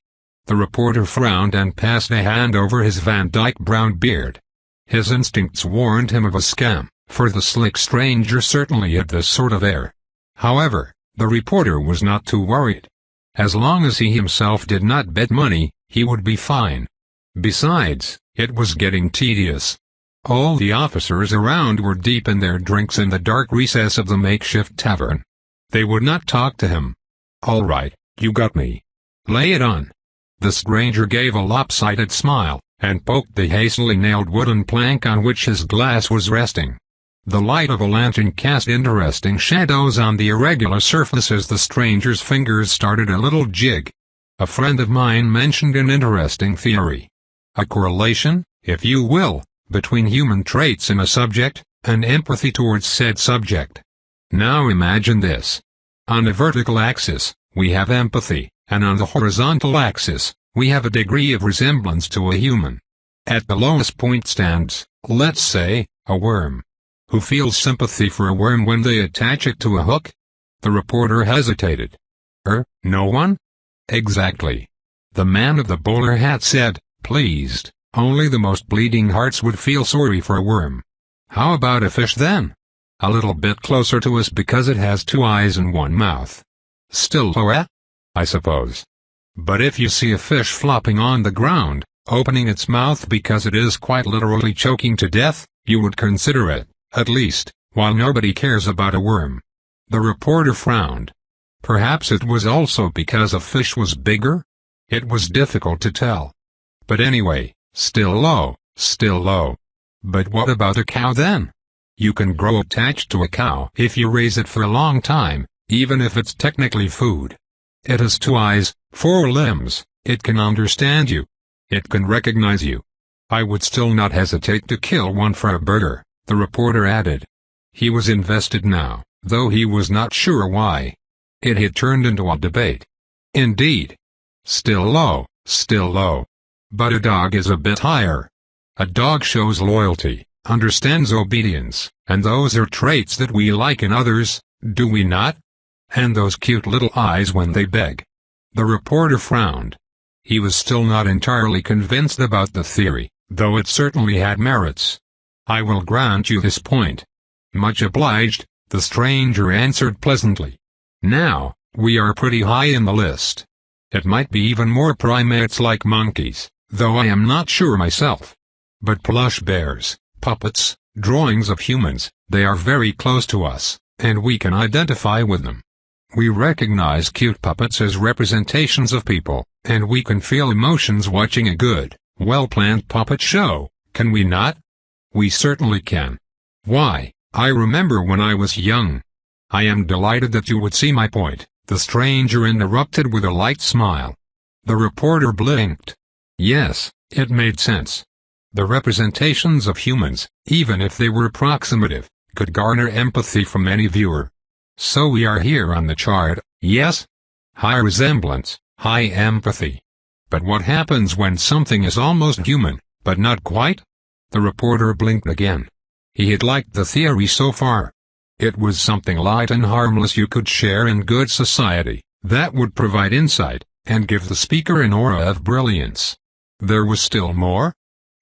The reporter frowned and passed a hand over his Van Dyke brown beard. His instincts warned him of a scam, for the slick stranger certainly had this sort of air. However, the reporter was not too worried. As long as he himself did not bet money, he would be fine. Besides, it was getting tedious. All the officers around were deep in their drinks in the dark recess of the makeshift tavern. They would not talk to him. All right, you got me. Lay it on. The stranger gave a lopsided smile, and poked the hastily nailed wooden plank on which his glass was resting. The light of a lantern cast interesting shadows on the irregular surface as the stranger's fingers started a little jig. A friend of mine mentioned an interesting theory. A correlation, if you will, between human traits in a subject, and empathy towards said subject. Now imagine this. On a vertical axis, we have empathy, and on the horizontal axis, we have a degree of resemblance to a human. At the lowest point stands, let's say, a worm. Who feels sympathy for a worm when they attach it to a hook? The reporter hesitated. No one? Exactly. The man of the bowler hat said, pleased. Only the most bleeding hearts would feel sorry for a worm. How about a fish then? A little bit closer to us because it has 2 eyes and 1 mouth. Still low, eh? I suppose. But if you see a fish flopping on the ground, opening its mouth because it is quite literally choking to death, you would consider it, at least, while nobody cares about a worm. The reporter frowned. Perhaps it was also because a fish was bigger? It was difficult to tell. But anyway, still low, still low. But what about a cow then? You can grow attached to a cow if you raise it for a long time, even if it's technically food. It has 2 eyes, 4 limbs, it can understand you. It can recognize you. I would still not hesitate to kill one for a burger, the reporter added. He was invested now, though he was not sure why. It had turned into a debate. Indeed. Still low, still low. But a dog is a bit higher. A dog shows loyalty, understands obedience, and those are traits that we like in others, do we not? And those cute little eyes when they beg. The reporter frowned. He was still not entirely convinced about the theory, though it certainly had merits. I will grant you this point. Much obliged, the stranger answered pleasantly. Now, we are pretty high in the list. It might be even more primates like monkeys, though I am not sure myself. But plush bears, puppets, drawings of humans, they are very close to us, and we can identify with them. We recognize cute puppets as representations of people, and we can feel emotions watching a good, well-planned puppet show, can we not? We certainly can. Why, I remember when I was young. I am delighted that you would see my point, the stranger interrupted with a light smile. The reporter blinked. Yes, it made sense. The representations of humans, even if they were approximative, could garner empathy from any viewer. So we are here on the chart, yes? High resemblance, high empathy. But what happens when something is almost human, but not quite? The reporter blinked again. He had liked the theory so far. It was something light and harmless you could share in good society, that would provide insight, and give the speaker an aura of brilliance. There was still more?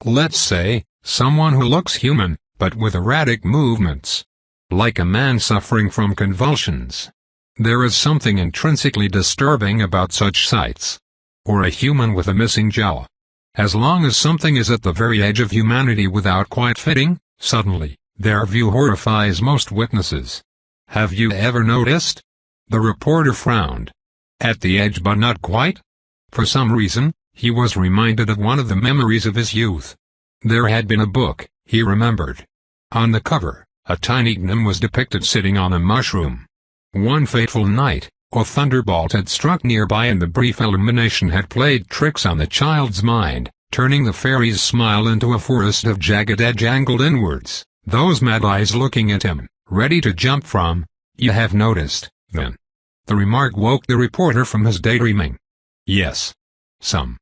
Let's say, someone who looks human, but with erratic movements. Like a man suffering from convulsions. There is something intrinsically disturbing about such sights. Or a human with a missing jaw. As long as something is at the very edge of humanity without quite fitting, suddenly, their view horrifies most witnesses. Have you ever noticed? The reporter frowned. At the edge but not quite? For some reason, he was reminded of one of the memories of his youth. There had been a book, he remembered. On the cover, a tiny gnome was depicted sitting on a mushroom. One fateful night, a thunderbolt had struck nearby and the brief illumination had played tricks on the child's mind, turning the fairy's smile into a forest of jagged edge angled inwards, those mad eyes looking at him, ready to jump from. "You have noticed, then?" The remark woke the reporter from his daydreaming. "Yes. Some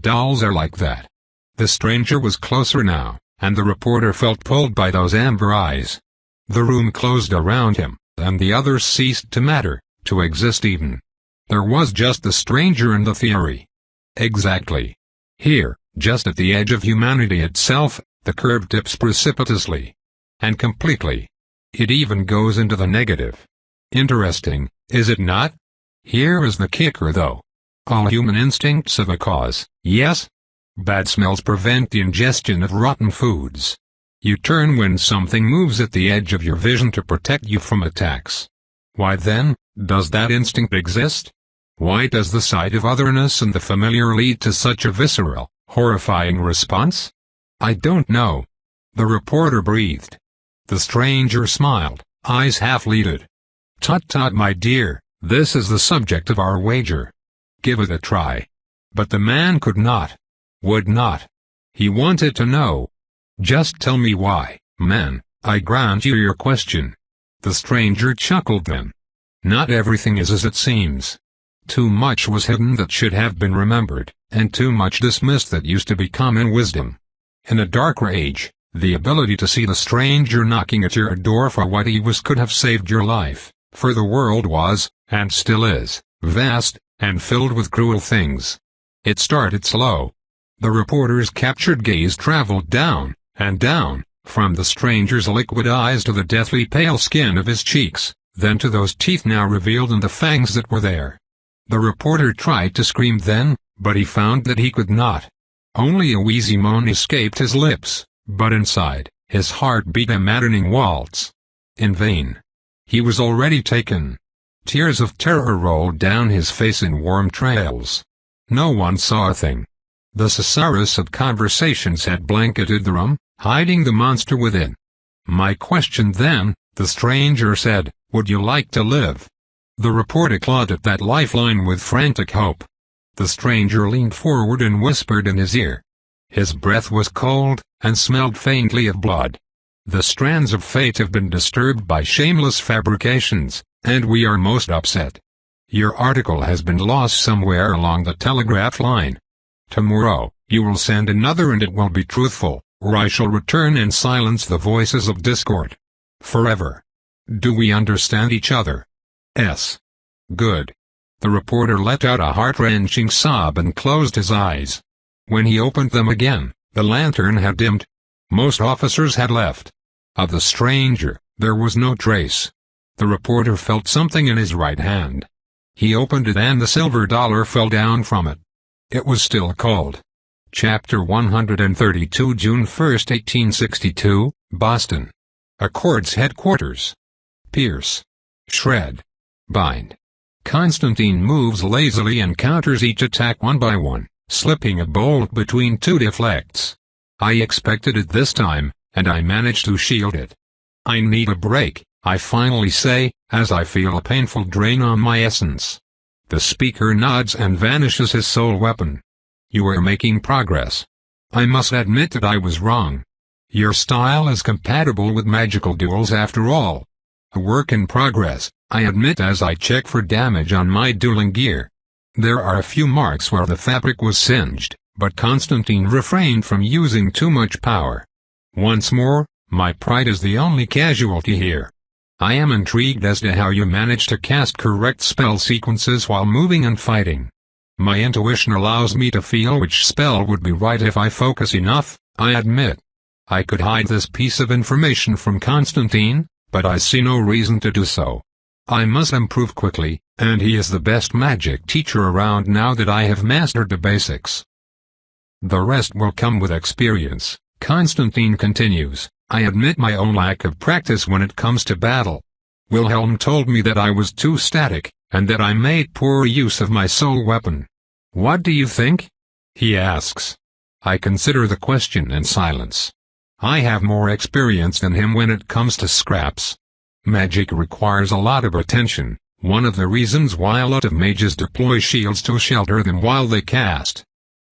dolls are like that." The stranger was closer now, and the reporter felt pulled by those amber eyes. The room closed around him, and the others ceased to matter, to exist even. There was just the stranger and the theory. Exactly. Here, just at the edge of humanity itself, the curve dips precipitously. And completely. It even goes into the negative. Interesting, is it not? Here is the kicker though. All human instincts have a cause, yes? Bad smells prevent the ingestion of rotten foods. You turn when something moves at the edge of your vision to protect you from attacks. Why then, does that instinct exist? Why does the sight of otherness and the familiar lead to such a visceral, horrifying response? I don't know. The reporter breathed. The stranger smiled, eyes half-lidded. Tut-tut, my dear, this is the subject of our wager. Give it a try. But the man could not. Would not. He wanted to know. Just tell me why, man, I grant you your question. The stranger chuckled then. Not everything is as it seems. Too much was hidden that should have been remembered, and too much dismissed that used to be common wisdom. In a darker age, the ability to see the stranger knocking at your door for what he was could have saved your life, for the world was, and still is, vast, and filled with cruel things. It started slow. The reporter's captured gaze traveled down, and down, from the stranger's liquid eyes to the deathly pale skin of his cheeks, then to those teeth now revealed and the fangs that were there. The reporter tried to scream then, but he found that he could not. Only a wheezy moan escaped his lips, but inside, his heart beat a maddening waltz. In vain. He was already taken. Tears of terror rolled down his face in warm trails. No one saw a thing. The susurrus of conversations had blanketed the room, hiding the monster within. My question then, the stranger said, would you like to live? The reporter clawed at that lifeline with frantic hope. The stranger leaned forward and whispered in his ear. His breath was cold, and smelled faintly of blood. The strands of fate have been disturbed by shameless fabrications, and we are most upset. Your article has been lost somewhere along the telegraph line. Tomorrow, you will send another and it will be truthful, or I shall return and silence the voices of discord. Forever. Do we understand each other? S. Good. The reporter let out a heart-wrenching sob and closed his eyes. When he opened them again, the lantern had dimmed. Most officers had left. Of the stranger, there was no trace. The reporter felt something in his right hand. He opened it and the silver dollar fell down from it. It was still cold. Chapter 132, June 1, 1862, Boston. Accord's headquarters. Pierce. Shred. Bind. Constantine moves lazily and counters each attack one by one, slipping a bolt between two deflects. I expected it this time, and I managed to shield it. I need a break, I finally say, as I feel a painful drain on my essence. The speaker nods and vanishes his sole weapon. You are making progress. I must admit that I was wrong. Your style is compatible with magical duels after all. A work in progress, I admit as I check for damage on my dueling gear. There are a few marks where the fabric was singed, but Constantine refrained from using too much power. Once more, my pride is the only casualty here. I am intrigued as to how you managed to cast correct spell sequences while moving and fighting. My intuition allows me to feel which spell would be right if I focus enough, I admit. I could hide this piece of information from Constantine, but I see no reason to do so. I must improve quickly, and he is the best magic teacher around now that I have mastered the basics. The rest will come with experience, Constantine continues. I admit my own lack of practice when it comes to battle. Wilhelm told me that I was too static, and that I made poor use of my sole weapon. What do you think? He asks. I consider the question in silence. I have more experience than him when it comes to scraps. Magic requires a lot of attention, one of the reasons why a lot of mages deploy shields to shelter them while they cast.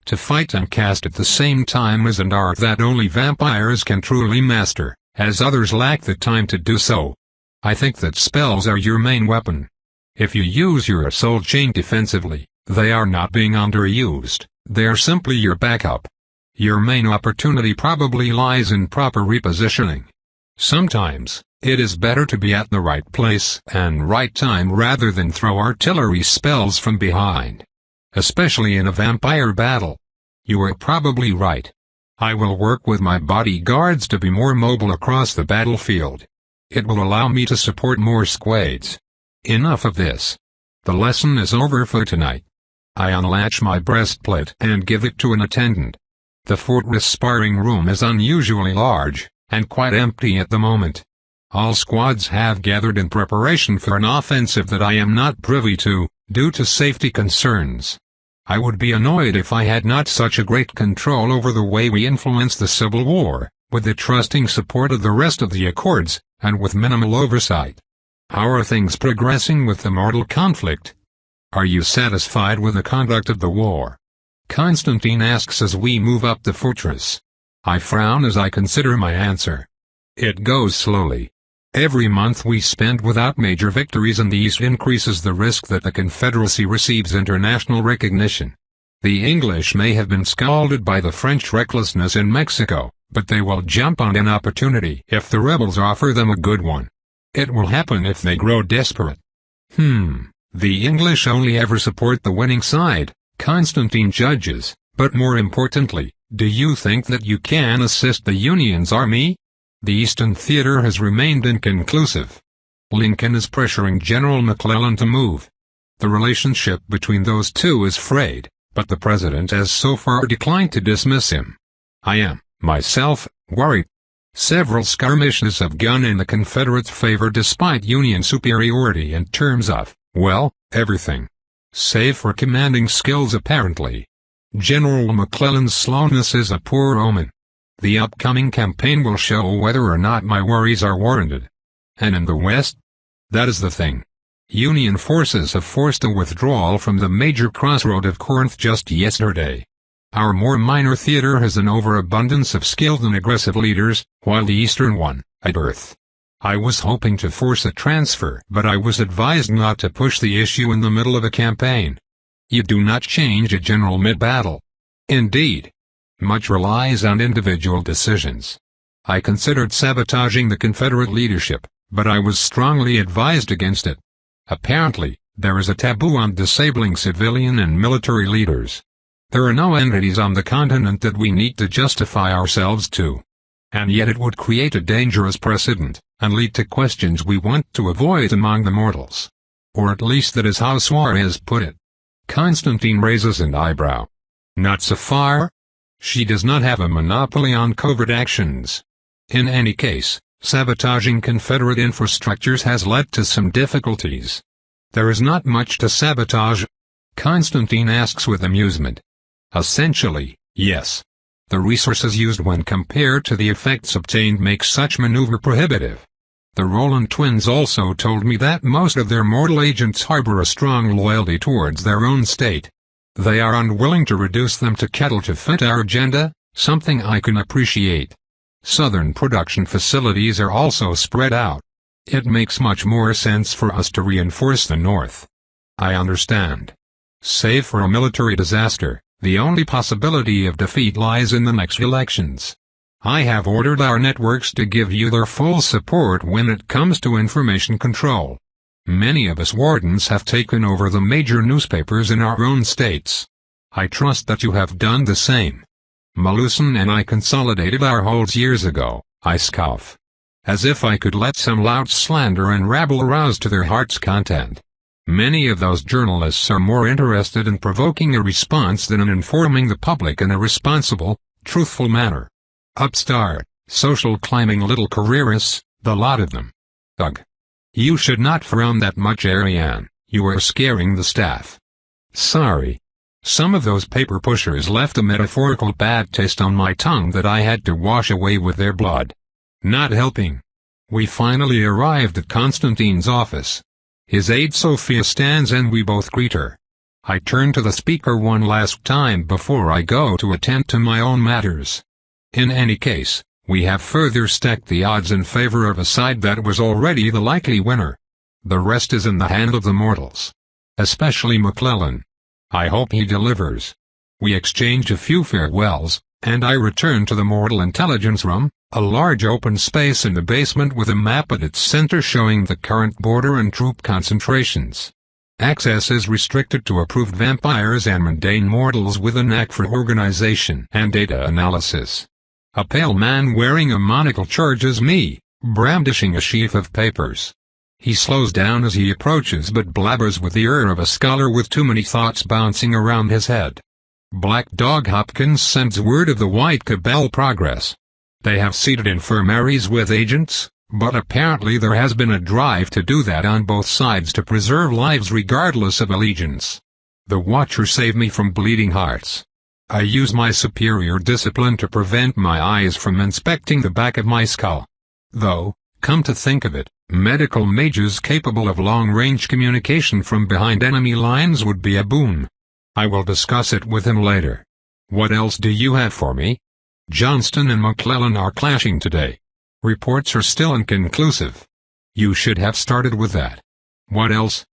To fight and cast at the same time is an art that only vampires can truly master, as others lack the time to do so. I think that spells are your main weapon. If you use your soul chain defensively, they are not being underused, they are simply your backup. Your main opportunity probably lies in proper repositioning. Sometimes, it is better to be at the right place and right time rather than throw artillery spells from behind. Especially in a vampire battle. You are probably right. I will work with my bodyguards to be more mobile across the battlefield. It will allow me to support more squads. Enough of this. The lesson is over for tonight. I unlatch my breastplate and give it to an attendant. The fortress sparring room is unusually large, and quite empty at the moment. All squads have gathered in preparation for an offensive that I am not privy to, due to safety concerns. I would be annoyed if I had not such a great control over the way we influence the Civil War, with the trusting support of the rest of the Accords, and with minimal oversight. How are things progressing with the mortal conflict? Are you satisfied with the conduct of the war? Constantine asks as we move up the fortress. I frown as I consider my answer. It goes slowly. Every month we spend without major victories in the East increases the risk that the Confederacy receives international recognition. The English may have been scalded by the French recklessness in Mexico, but they will jump on an opportunity if the rebels offer them a good one. It will happen if they grow desperate. The English only ever support the winning side, Constantine judges, but more importantly, do you think that you can assist the Union's army? The Eastern Theater has remained inconclusive. Lincoln is pressuring General McClellan to move. The relationship between those two is frayed, but the president has so far declined to dismiss him. I am, myself, worried. Several skirmishes have gone in the Confederates' favor despite Union superiority in terms of, well, everything. Save for commanding skills apparently. General McClellan's slowness is a poor omen. The upcoming campaign will show whether or not my worries are warranted. And in the West? That is the thing. Union forces have forced a withdrawal from the major crossroad of Corinth just yesterday. Our more minor theater has an overabundance of skilled and aggressive leaders, while the eastern one, at birth. I was hoping to force a transfer, but I was advised not to push the issue in the middle of a campaign. You do not change a general mid-battle. Indeed. Much relies on individual decisions. I considered sabotaging the Confederate leadership, but I was strongly advised against it. Apparently, there is a taboo on disabling civilian and military leaders. There are no entities on the continent that we need to justify ourselves to. And yet it would create a dangerous precedent, and lead to questions we want to avoid among the mortals. Or at least that is how Suarez put it. Constantine raises an eyebrow. Not so far? She does not have a monopoly on covert actions. In any case, sabotaging Confederate infrastructures has led to some difficulties. There is not much to sabotage. Constantine asks with amusement. Essentially, yes. The resources used when compared to the effects obtained make such maneuver prohibitive. The Roland twins also told me that most of their mortal agents harbor a strong loyalty towards their own state. They are unwilling to reduce them to cattle to fit our agenda, something I can appreciate. Southern production facilities are also spread out. It makes much more sense for us to reinforce the North. I understand. Save for a military disaster, the only possibility of defeat lies in the next elections. I have ordered our networks to give you their full support when it comes to information control. Many of us wardens have taken over the major newspapers in our own states. I trust that you have done the same. Malusin and I consolidated our holds years ago, I scoff. As if I could let some lout slander and rabble arouse to their heart's content. Many of those journalists are more interested in provoking a response than in informing the public in a responsible, truthful manner. Upstart, social climbing little careerists, the lot of them. Ugh. You should not frown that much, Ariane, you are scaring the staff. Sorry. Some of those paper pushers left a metaphorical bad taste on my tongue that I had to wash away with their blood. Not helping. We finally arrived at Constantine's office. His aide Sophia stands and we both greet her. I turn to the speaker one last time before I go to attend to my own matters. In any case, we have further stacked the odds in favor of a side that was already the likely winner. The rest is in the hand of the mortals. Especially McClellan. I hope he delivers. We exchange a few farewells, and I return to the mortal intelligence room, a large open space in the basement with a map at its center showing the current border and troop concentrations. Access is restricted to approved vampires and mundane mortals with a knack for organization and data analysis. A pale man wearing a monocle charges me, brandishing a sheaf of papers. He slows down as he approaches but blabbers with the air of a scholar with too many thoughts bouncing around his head. Black Dog Hopkins sends word of the White Cabal progress. They have seated infirmaries with agents, but apparently there has been a drive to do that on both sides to preserve lives regardless of allegiance. The Watcher saved me from bleeding hearts. I use my superior discipline to prevent my eyes from inspecting the back of my skull. Though, come to think of it, medical mages capable of long-range communication from behind enemy lines would be a boon. I will discuss it with him later. What else do you have for me? Johnston and McClellan are clashing today. Reports are still inconclusive. You should have started with that. What else?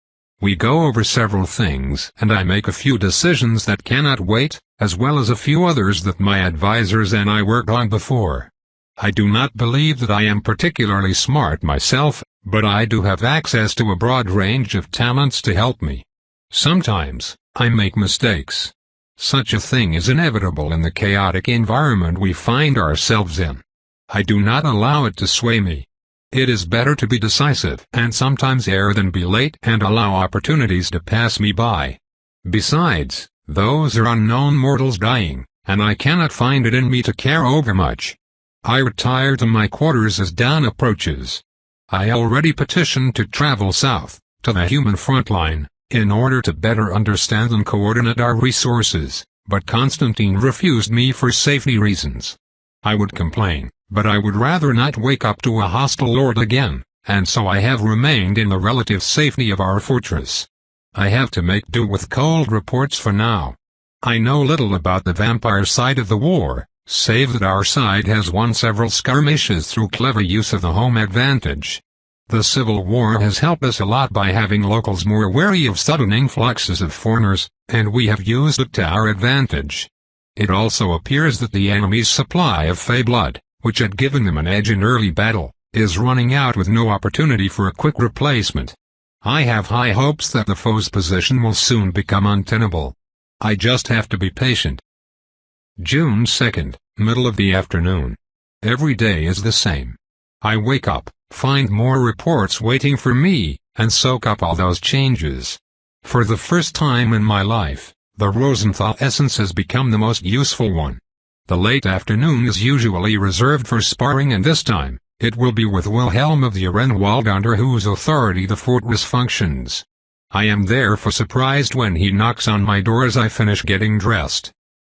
We go over several things and I make a few decisions that cannot wait, as well as a few others that my advisors and I worked on before. I do not believe that I am particularly smart myself, but I do have access to a broad range of talents to help me. Sometimes, I make mistakes. Such a thing is inevitable in the chaotic environment we find ourselves in. I do not allow it to sway me. It is better to be decisive and sometimes err than be late and allow opportunities to pass me by. Besides, those are unknown mortals dying, and I cannot find it in me to care over much. I retire to my quarters as dawn approaches. I already petitioned to travel south, to the human front line, in order to better understand and coordinate our resources, but Constantine refused me for safety reasons. I would complain, but I would rather not wake up to a hostile lord again, and so I have remained in the relative safety of our fortress. I have to make do with cold reports for now. I know little about the vampire side of the war, save that our side has won several skirmishes through clever use of the home advantage. The Civil War has helped us a lot by having locals more wary of sudden influxes of foreigners, and we have used it to our advantage. It also appears that the enemy's supply of Fey blood, which had given them an edge in early battle, is running out with no opportunity for a quick replacement. I have high hopes that the foe's position will soon become untenable. I just have to be patient. June 2nd, middle of the afternoon. Every day is the same. I wake up, find more reports waiting for me, and soak up all those changes. For the first time in my life, the Rosenthal essence has become the most useful one. The late afternoon is usually reserved for sparring, and this time, it will be with Wilhelm of the Arenwald under whose authority the fortress functions. I am therefore surprised when he knocks on my door as I finish getting dressed.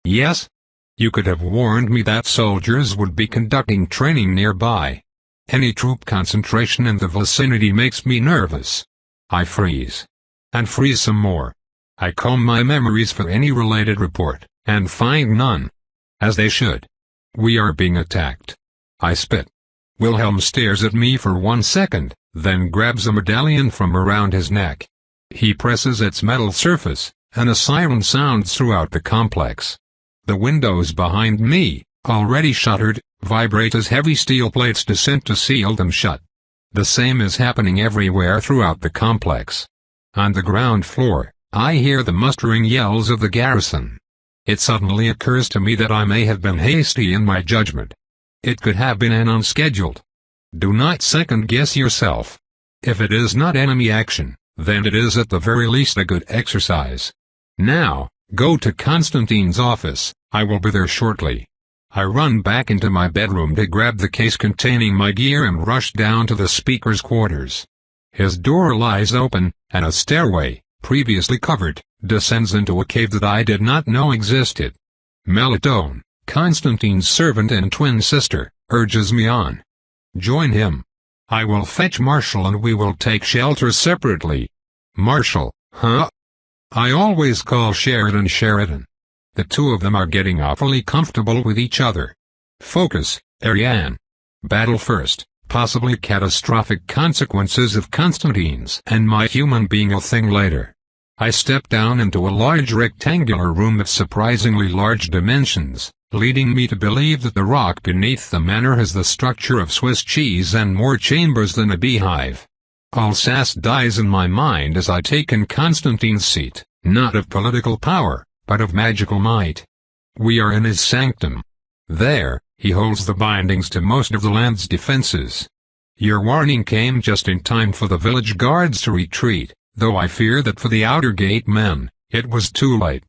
Yes? You could have warned me that soldiers would be conducting training nearby. Any troop concentration in the vicinity makes me nervous. I freeze. And freeze some more. I comb my memories for any related report, and find none. As they should. We are being attacked. I spit. Wilhelm stares at me for 1 second, then grabs a medallion from around his neck. He presses its metal surface, and a siren sounds throughout the complex. The windows behind me, already shuttered, vibrate as heavy steel plates descend to seal them shut. The same is happening everywhere throughout the complex. On the ground floor, I hear the mustering yells of the garrison. It suddenly occurs to me that I may have been hasty in my judgment. It could have been an unscheduled. Do not second-guess yourself. If it is not enemy action, then it is at the very least a good exercise. Now, go to Constantine's office. I will be there shortly. I run back into my bedroom to grab the case containing my gear and rush down to the speaker's quarters. His door lies open, and a stairway, previously covered, descends into a cave that I did not know existed. Melitone, Constantine's servant and twin sister, urges me on. Join him. I will fetch Marshall and we will take shelter separately. Marshall, huh? I always call Sheridan Sheridan. The two of them are getting awfully comfortable with each other. Focus, Ariane. Battle first, possibly catastrophic consequences of Constantine's and my human being a thing later. I step down into a large rectangular room of surprisingly large dimensions, leading me to believe that the rock beneath the manor has the structure of Swiss cheese and more chambers than a beehive. Alsace dies in my mind as I take in Constantine's seat, not of political power, but of magical might. We are in his sanctum. There, he holds the bindings to most of the land's defenses. Your warning came just in time for the village guards to retreat, though I fear that for the outer gate men, it was too late.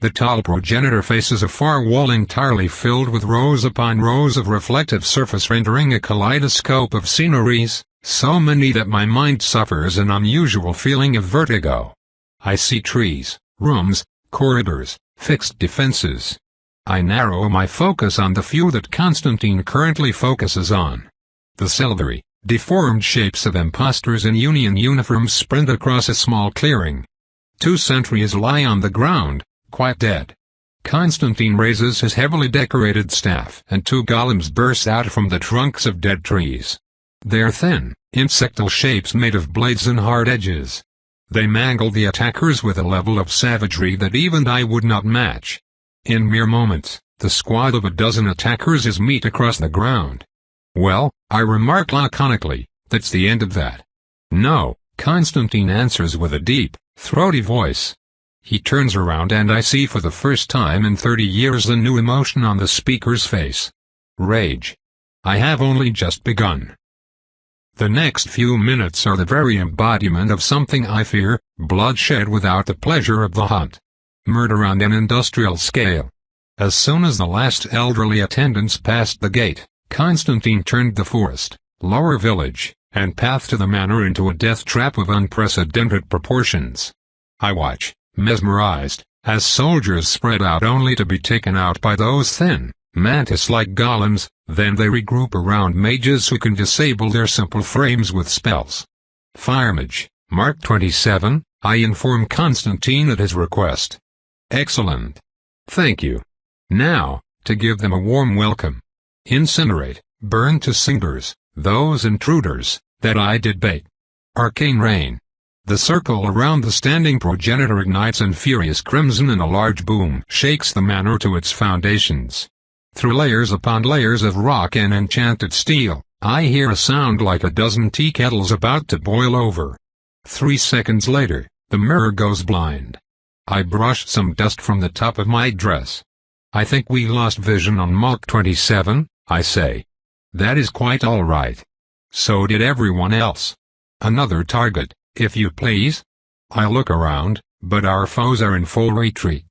The tall progenitor faces a far wall entirely filled with rows upon rows of reflective surface rendering a kaleidoscope of sceneries, so many that my mind suffers an unusual feeling of vertigo. I see trees, rooms, corridors, fixed defenses. I narrow my focus on the few that Constantine currently focuses on. The silvery, deformed shapes of impostors in Union uniforms sprint across a small clearing. 2 sentries lie on the ground, quite dead. Constantine raises his heavily decorated staff and 2 golems burst out from the trunks of dead trees. They're thin, insectal shapes made of blades and hard edges. They mangle the attackers with a level of savagery that even I would not match. In mere moments, the squad of a dozen attackers is meat across the ground. Well, I remark laconically, that's the end of that. No, Constantine answers with a deep, throaty voice. He turns around and I see for the first time in 30 years a new emotion on the speaker's face. Rage. I have only just begun. The next few minutes are the very embodiment of something I fear, bloodshed without the pleasure of the hunt. Murder on an industrial scale. As soon as the last elderly attendants passed the gate, Constantine turned the forest, lower village, and path to the manor into a death trap of unprecedented proportions. I watch, mesmerized, as soldiers spread out only to be taken out by those thin, mantis-like golems, then they regroup around mages who can disable their simple frames with spells. Firemage, Mark 27, I inform Constantine at his request. Excellent. Thank you. Now, to give them a warm welcome. Incinerate, burn to cinders, those intruders, that I did bait. Arcane rain. The circle around the standing progenitor ignites in furious crimson and a large boom shakes the manor to its foundations. Through layers upon layers of rock and enchanted steel, I hear a sound like a dozen tea kettles about to boil over. 3 seconds later, the mirror goes blind. I brush some dust from the top of my dress. I think we lost vision on Mach 27, I say. That is quite all right. So did everyone else. Another target, if you please. I look around, but our foes are in full retreat.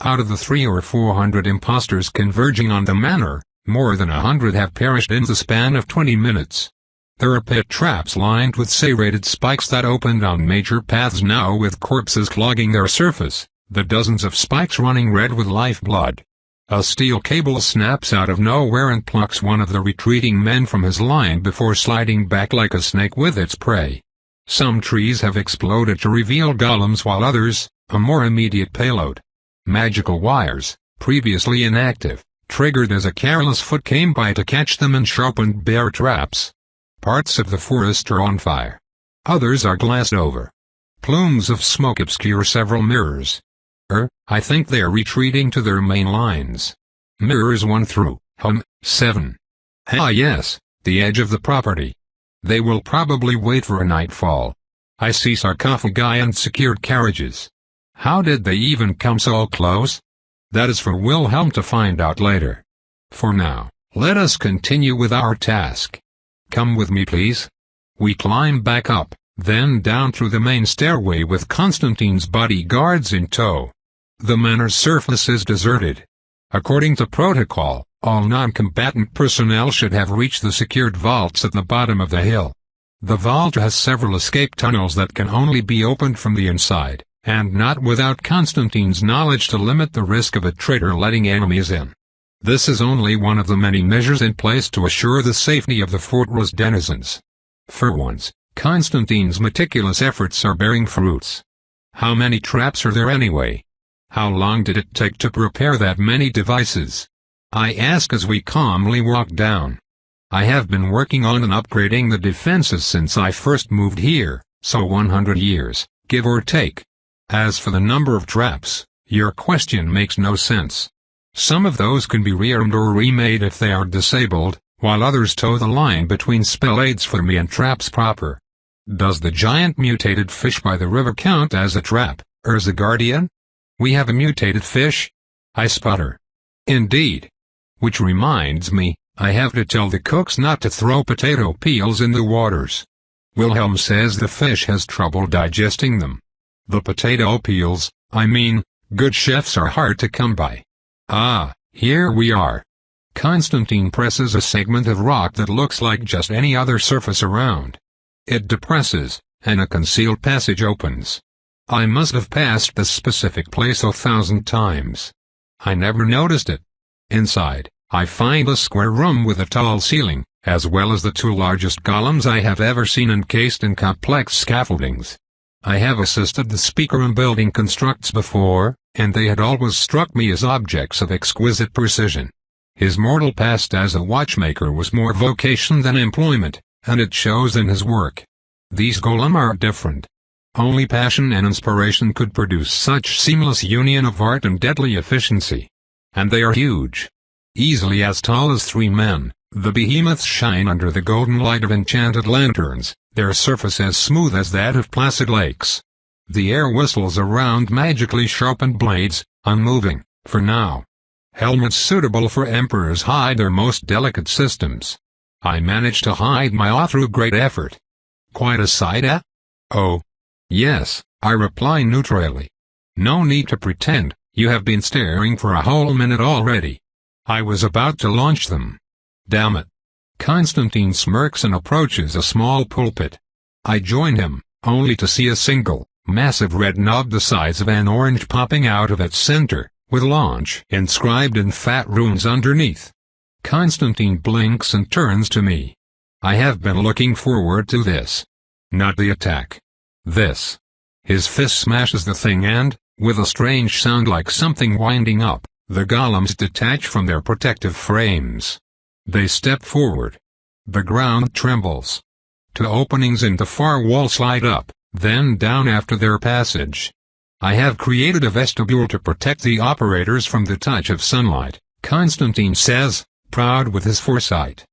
Out of the 300 or 400 impostors converging on the manor, more than 100 have perished in the span of 20 minutes. There are pit traps lined with serrated spikes that opened on major paths now with corpses clogging their surface, the dozens of spikes running red with lifeblood. A steel cable snaps out of nowhere and plucks one of the retreating men from his line before sliding back like a snake with its prey. Some trees have exploded to reveal golems while others, a more immediate payload. Magical wires, previously inactive, triggered as a careless foot came by to catch them and sharpened bear traps. Parts of the forest are on fire. Others are glassed over. Plumes of smoke obscure several mirrors. I think they are retreating to their main lines. Mirrors 1 through, 7. Ah yes, the edge of the property. They will probably wait for a nightfall. I see sarcophagi and secured carriages. How did they even come so close? That is for Wilhelm to find out later. For now, let us continue with our task. Come with me please. We climb back up, then down through the main stairway with Constantine's bodyguards in tow. The manor's surface is deserted. According to protocol, all non-combatant personnel should have reached the secured vaults at the bottom of the hill. The vault has several escape tunnels that can only be opened from the inside, and not without Constantine's knowledge to limit the risk of a traitor letting enemies in. This is only one of the many measures in place to assure the safety of the fortress denizens. For once, Constantine's meticulous efforts are bearing fruits. How many traps are there anyway? How long did it take to prepare that many devices? I ask as we calmly walk down. I have been working on and upgrading the defenses since I first moved here, so 100 years, give or take. As for the number of traps, your question makes no sense. Some of those can be rearmed or remade if they are disabled, while others toe the line between spell aids for me and traps proper. Does the giant mutated fish by the river count as a trap, Urza Guardian? We have a mutated fish? I sputter. Indeed. Which reminds me, I have to tell the cooks not to throw potato peels in the waters. Wilhelm says the fish has trouble digesting them. The potato peels, I mean, good chefs are hard to come by. Ah, here we are. Constantine presses a segment of rock that looks like just any other surface around. It depresses, and a concealed passage opens. I must have passed this specific place 1,000 times. I never noticed it. Inside, I find a square room with a tall ceiling, as well as the two largest golems I have ever seen encased in complex scaffoldings. I have assisted the speaker in building constructs before, and they had always struck me as objects of exquisite precision. His mortal past as a watchmaker was more vocation than employment, and it shows in his work. These golem are different. Only passion and inspiration could produce such seamless union of art and deadly efficiency. And they are huge. Easily as tall as 3 men, the behemoths shine under the golden light of enchanted lanterns, their surface as smooth as that of placid lakes. The air whistles around magically sharpened blades, unmoving, for now. Helmets suitable for emperors hide their most delicate systems. I manage to hide my awe through great effort. Quite a sight, eh? Oh. Yes, I reply neutrally. No need to pretend, you have been staring for a whole minute already. I was about to launch them. Damn it. Constantine smirks and approaches a small pulpit. I join him, only to see a single, massive red knob the size of an orange popping out of its center, with launch inscribed in fat runes underneath. Constantine blinks and turns to me. I have been looking forward to this. Not the attack. This. His fist smashes the thing and, with a strange sound like something winding up, the golems detach from their protective frames. They step forward. The ground trembles. 2 openings in the far wall slide up, then down after their passage. I have created a vestibule to protect the operators from the touch of sunlight, Constantine says, proud with his foresight.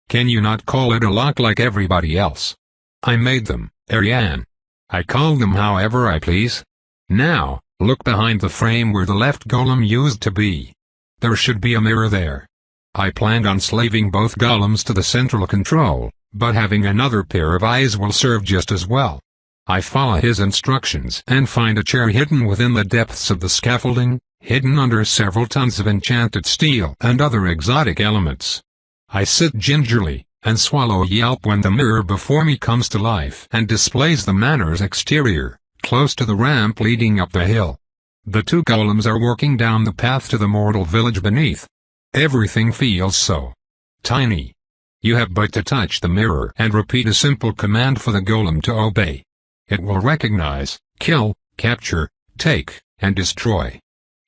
Can you not call it a lock like everybody else? I made them, Ariane. I call them however I please. Now, look behind the frame where the left golem used to be. There should be a mirror there. I planned on slaving both golems to the central control, but having another pair of eyes will serve just as well. I follow his instructions and find a chair hidden within the depths of the scaffolding, hidden under several tons of enchanted steel and other exotic elements. I sit gingerly, and swallow a yelp when the mirror before me comes to life and displays the manor's exterior, close to the ramp leading up the hill. The 2 golems are working down the path to the mortal village beneath. Everything feels so tiny. You have but to touch the mirror and repeat a simple command for the golem to obey. It will recognize, kill, capture, take, and destroy.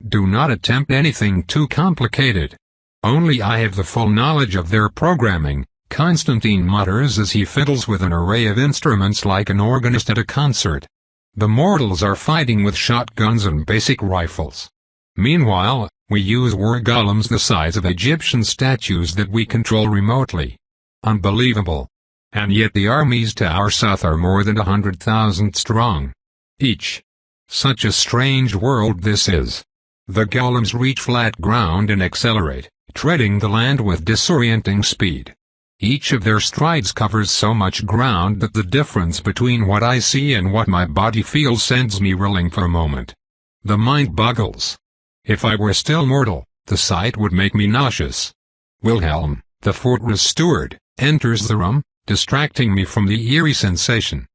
Do not attempt anything too complicated. Only I have the full knowledge of their programming, Constantine mutters as he fiddles with an array of instruments like an organist at a concert. The mortals are fighting with shotguns and basic rifles. Meanwhile, we use war golems the size of Egyptian statues that we control remotely. Unbelievable. And yet the armies to our south are more than 100,000 strong. Each. Such a strange world this is. The golems reach flat ground and accelerate, treading the land with disorienting speed. Each of their strides covers so much ground that the difference between what I see and what my body feels sends me reeling for a moment. The mind boggles. If I were still mortal, the sight would make me nauseous. Wilhelm, the fortress steward, enters the room, distracting me from the eerie sensation.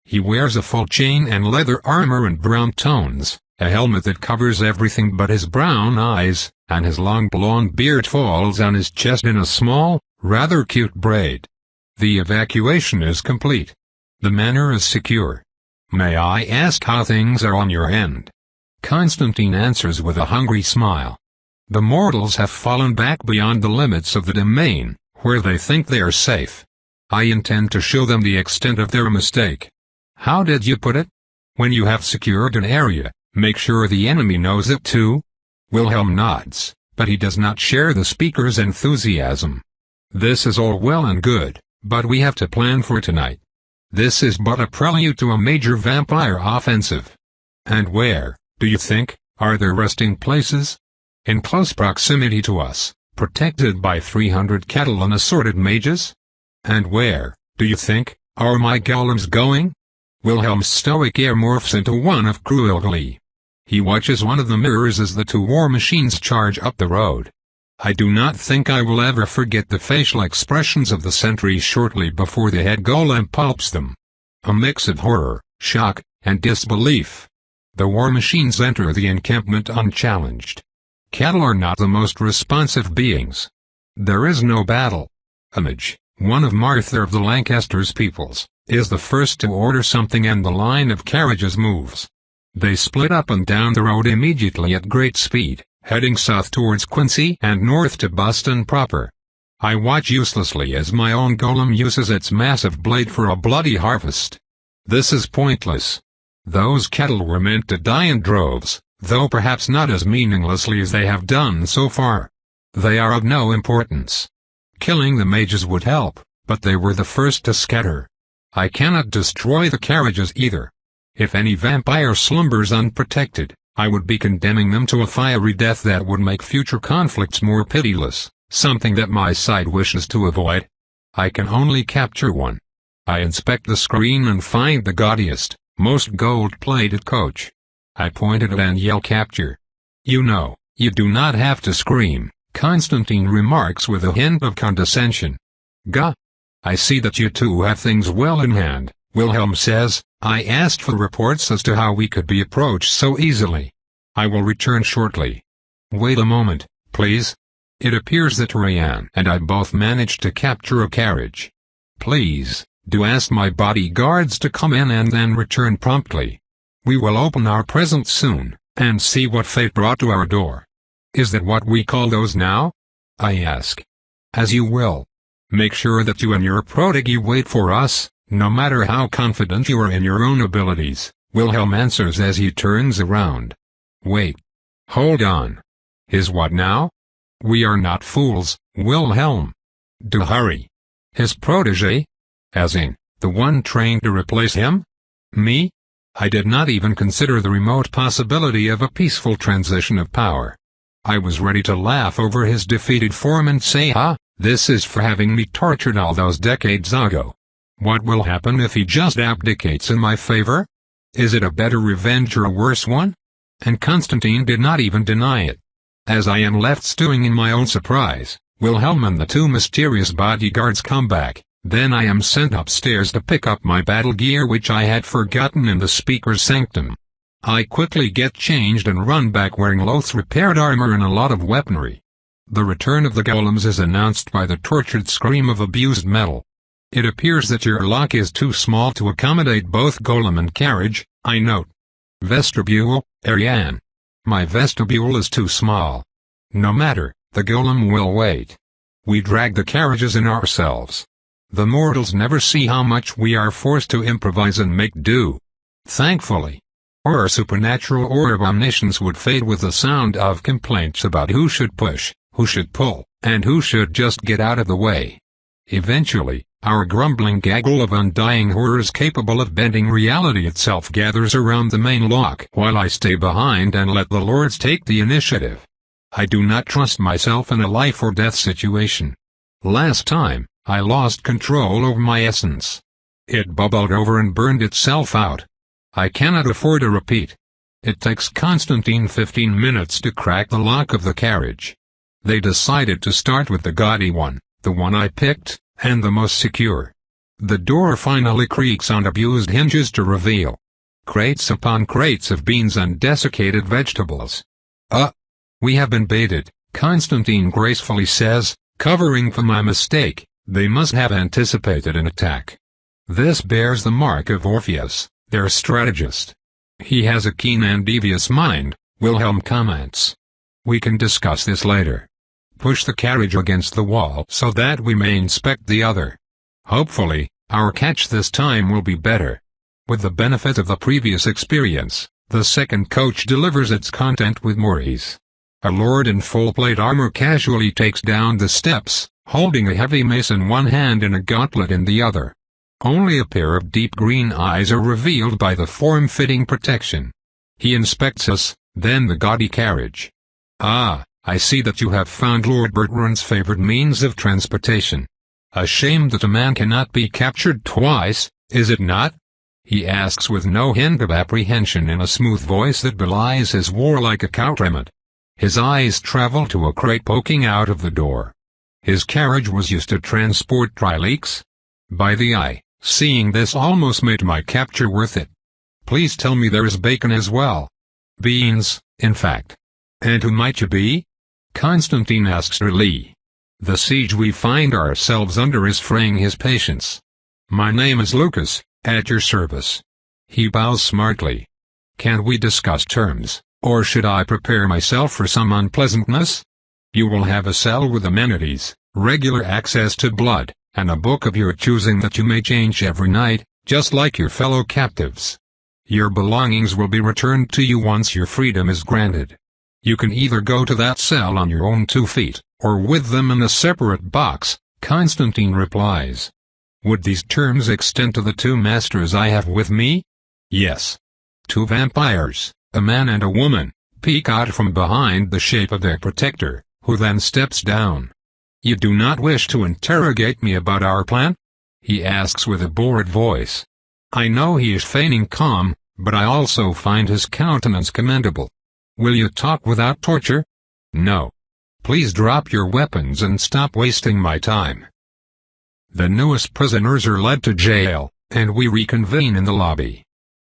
He wears a full chain and leather armor in brown tones, a helmet that covers everything but his brown eyes, and his long blonde beard falls on his chest in a small, rather cute braid. The evacuation is complete. The manor is secure. May I ask how things are on your end? Constantine answers with a hungry smile. The mortals have fallen back beyond the limits of the domain, where they think they are safe. I intend to show them the extent of their mistake. How did you put it? When you have secured an area, make sure the enemy knows it too? Wilhelm nods, but he does not share the speaker's enthusiasm. This is all well and good, but we have to plan for tonight. This is but a prelude to a major vampire offensive. And where, do you think, are their resting places? In close proximity to us, protected by 300 cattle and assorted mages? And where, do you think, are my golems going? Wilhelm's stoic air morphs into one of cruel glee. He watches one of the mirrors as the two war machines charge up the road. I do not think I will ever forget the facial expressions of the sentries shortly before the head golem pulps them. A mix of horror, shock, and disbelief. The war machines enter the encampment unchallenged. Cattle are not the most responsive beings. There is no battle. Image, one of Martha of the Lancaster's peoples, is the first to order something and the line of carriages moves. They split up and down the road immediately at great speed, heading south towards Quincy and north to Boston proper. I watch uselessly as my own golem uses its massive blade for a bloody harvest. This is pointless. Those cattle were meant to die in droves, though perhaps not as meaninglessly as they have done so far. They are of no importance. Killing the mages would help, but they were the first to scatter. I cannot destroy the carriages either. If any vampire slumbers unprotected, I would be condemning them to a fiery death that would make future conflicts more pitiless, something that my side wishes to avoid. I can only capture one. I inspect the screen and find the gaudiest, most gold-plated coach. I point at it and yell capture. You know, you do not have to scream, Constantine remarks with a hint of condescension. Gah! I see that you two have things well in hand, Wilhelm says. I asked for reports as to how we could be approached so easily. I will return shortly. Wait a moment, please. It appears that Rayanne and I both managed to capture a carriage. Please, do ask my bodyguards to come in and then return promptly. We will open our presents soon, and see what fate brought to our door. Is that what we call those now? I ask. As you will. Make sure that you and your protege wait for us, no matter how confident you are in your own abilities, Wilhelm answers as he turns around. Wait. Hold on. His what now? We are not fools, Wilhelm. Do hurry. His protege? As in, the one trained to replace him? Me? I did not even consider the remote possibility of a peaceful transition of power. I was ready to laugh over his defeated form and say, this is for having me tortured all those decades ago. What will happen if he just abdicates in my favor? Is it a better revenge or a worse one? And Constantine did not even deny it. As I am left stewing in my own surprise, Wilhelm and the two mysterious bodyguards come back. Then I am sent upstairs to pick up my battle gear which I had forgotten in the speaker's sanctum. I quickly get changed and run back wearing Loth's repaired armor and a lot of weaponry. The return of the golems is announced by the tortured scream of abused metal. It appears that your lock is too small to accommodate both golem and carriage, I note. Vestibule, Ariane. My vestibule is too small. No matter, the golem will wait. We drag the carriages in ourselves. The mortals never see how much we are forced to improvise and make do. Thankfully. Or our supernatural orb omniscience would fade with the sound of complaints about who should push, who should pull, and who should just get out of the way. Eventually, our grumbling gaggle of undying horrors capable of bending reality itself gathers around the main lock while I stay behind and let the lords take the initiative. I do not trust myself in a life or death situation. Last time, I lost control over my essence. It bubbled over and burned itself out. I cannot afford a repeat. It takes Constantine 15 minutes to crack the lock of the carriage. They decided to start with the gaudy one, the one I picked, and the most secure. The door finally creaks on abused hinges to reveal crates upon crates of beans and desiccated vegetables. We have been baited, Constantine gracefully says, covering for my mistake. They must have anticipated an attack. This bears the mark of Orpheus, their strategist. He has a keen and devious mind, Wilhelm comments. We can discuss this later. Push the carriage against the wall so that we may inspect the other. Hopefully, our catch this time will be better. With the benefit of the previous experience, the second coach delivers its content with more ease. A lord in full plate armor casually takes down the steps, holding a heavy mace in one hand and a gauntlet in the other. Only a pair of deep green eyes are revealed by the form-fitting protection. He inspects us, then the gaudy carriage. I see that you have found Lord Bertrand's favored means of transportation. A shame that a man cannot be captured twice, is it not? He asks with no hint of apprehension in a smooth voice that belies his warlike accoutrement. His eyes travel to a crate poking out of the door. His carriage was used to transport dry leaks. By the eye, seeing this almost made my capture worth it. Please tell me there is bacon as well. Beans, in fact. And who might you be? Constantine asks eagerly. The siege we find ourselves under is fraying his patience. My name is Lucas, at your service. He bows smartly. Can we discuss terms, or should I prepare myself for some unpleasantness? You will have a cell with amenities, regular access to blood, and a book of your choosing that you may change every night, just like your fellow captives. Your belongings will be returned to you once your freedom is granted. You can either go to that cell on your own 2 feet, or with them in a separate box, Constantine replies. Would these terms extend to the 2 masters I have with me? Yes. 2 vampires, a man and a woman, peek out from behind the shape of their protector, who then steps down. You do not wish to interrogate me about our plan? He asks with a bored voice. I know he is feigning calm, but I also find his countenance commendable. Will you talk without torture? No. Please drop your weapons and stop wasting my time. The newest prisoners are led to jail, and we reconvene in the lobby.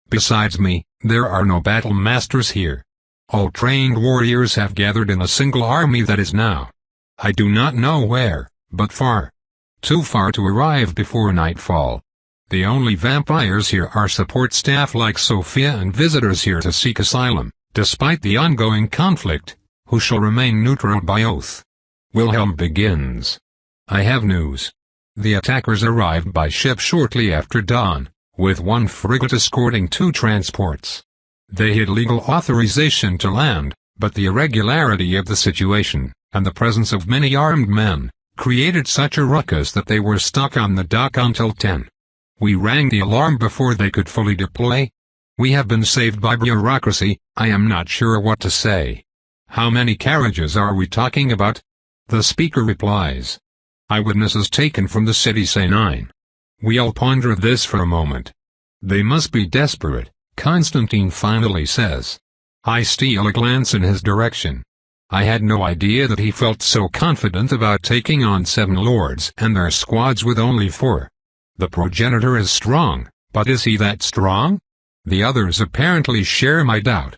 Besides me, there are no battle masters here. All trained warriors have gathered in a single army that is now. I do not know where, but far. Too far to arrive before nightfall. The only vampires here are support staff like Sophia and visitors here to seek asylum, despite the ongoing conflict, who shall remain neutral by oath. Wilhelm begins. I have news. The attackers arrived by ship shortly after dawn, with 1 frigate escorting 2 transports. They had legal authorization to land, but the irregularity of the situation, and the presence of many armed men, created such a ruckus that they were stuck on the dock until 10. We rang the alarm before they could fully deploy. We have been saved by bureaucracy. I am not sure what to say. How many carriages are we talking about? The speaker replies. Eyewitnesses taken from the city say 9. We all ponder this for a moment. They must be desperate, Constantine finally says. I steal a glance in his direction. I had no idea that he felt so confident about taking on 7 lords and their squads with only 4. The progenitor is strong, but is he that strong? The others apparently share my doubt.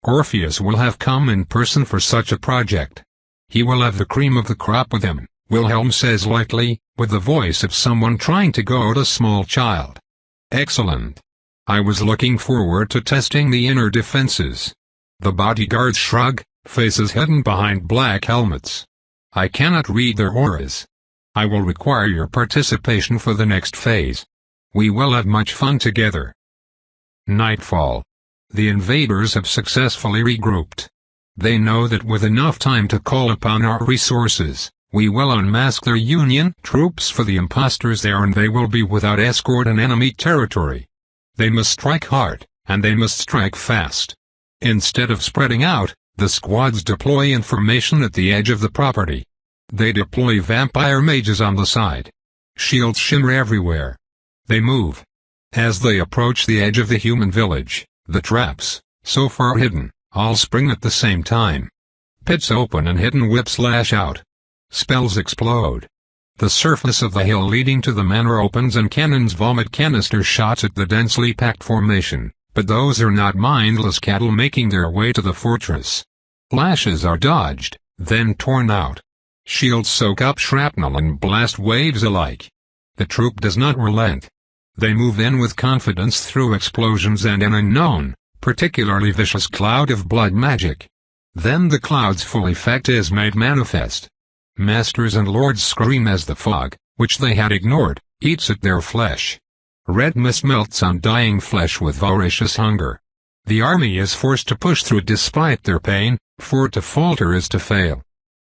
Orpheus will have come in person for such a project. He will have the cream of the crop with him, Wilhelm says lightly, with the voice of someone trying to goad a small child. Excellent. I was looking forward to testing the inner defenses. The bodyguards shrug, faces hidden behind black helmets. I cannot read their auras. I will require your participation for the next phase. We will have much fun together. Nightfall. The invaders have successfully regrouped. They know that with enough time to call upon our resources, we will unmask their Union troops for the impostors there, and they will be without escort in enemy territory. They must strike hard, and they must strike fast. Instead of spreading out, the squads deploy in formation at the edge of the property. They deploy vampire mages on the side. Shields shimmer everywhere. They move. As they approach the edge of the human village, the traps, so far hidden, all spring at the same time. Pits open and hidden whips lash out. Spells explode. The surface of the hill leading to the manor opens and cannons vomit canister shots at the densely packed formation, but those are not mindless cattle making their way to the fortress. Lashes are dodged, then torn out. Shields soak up shrapnel and blast waves alike. The troop does not relent. They move in with confidence through explosions and an unknown, particularly vicious cloud of blood magic. Then the cloud's full effect is made manifest. Masters and lords scream as the fog, which they had ignored, eats at their flesh. Red mist melts on dying flesh with voracious hunger. The army is forced to push through despite their pain, for to falter is to fail.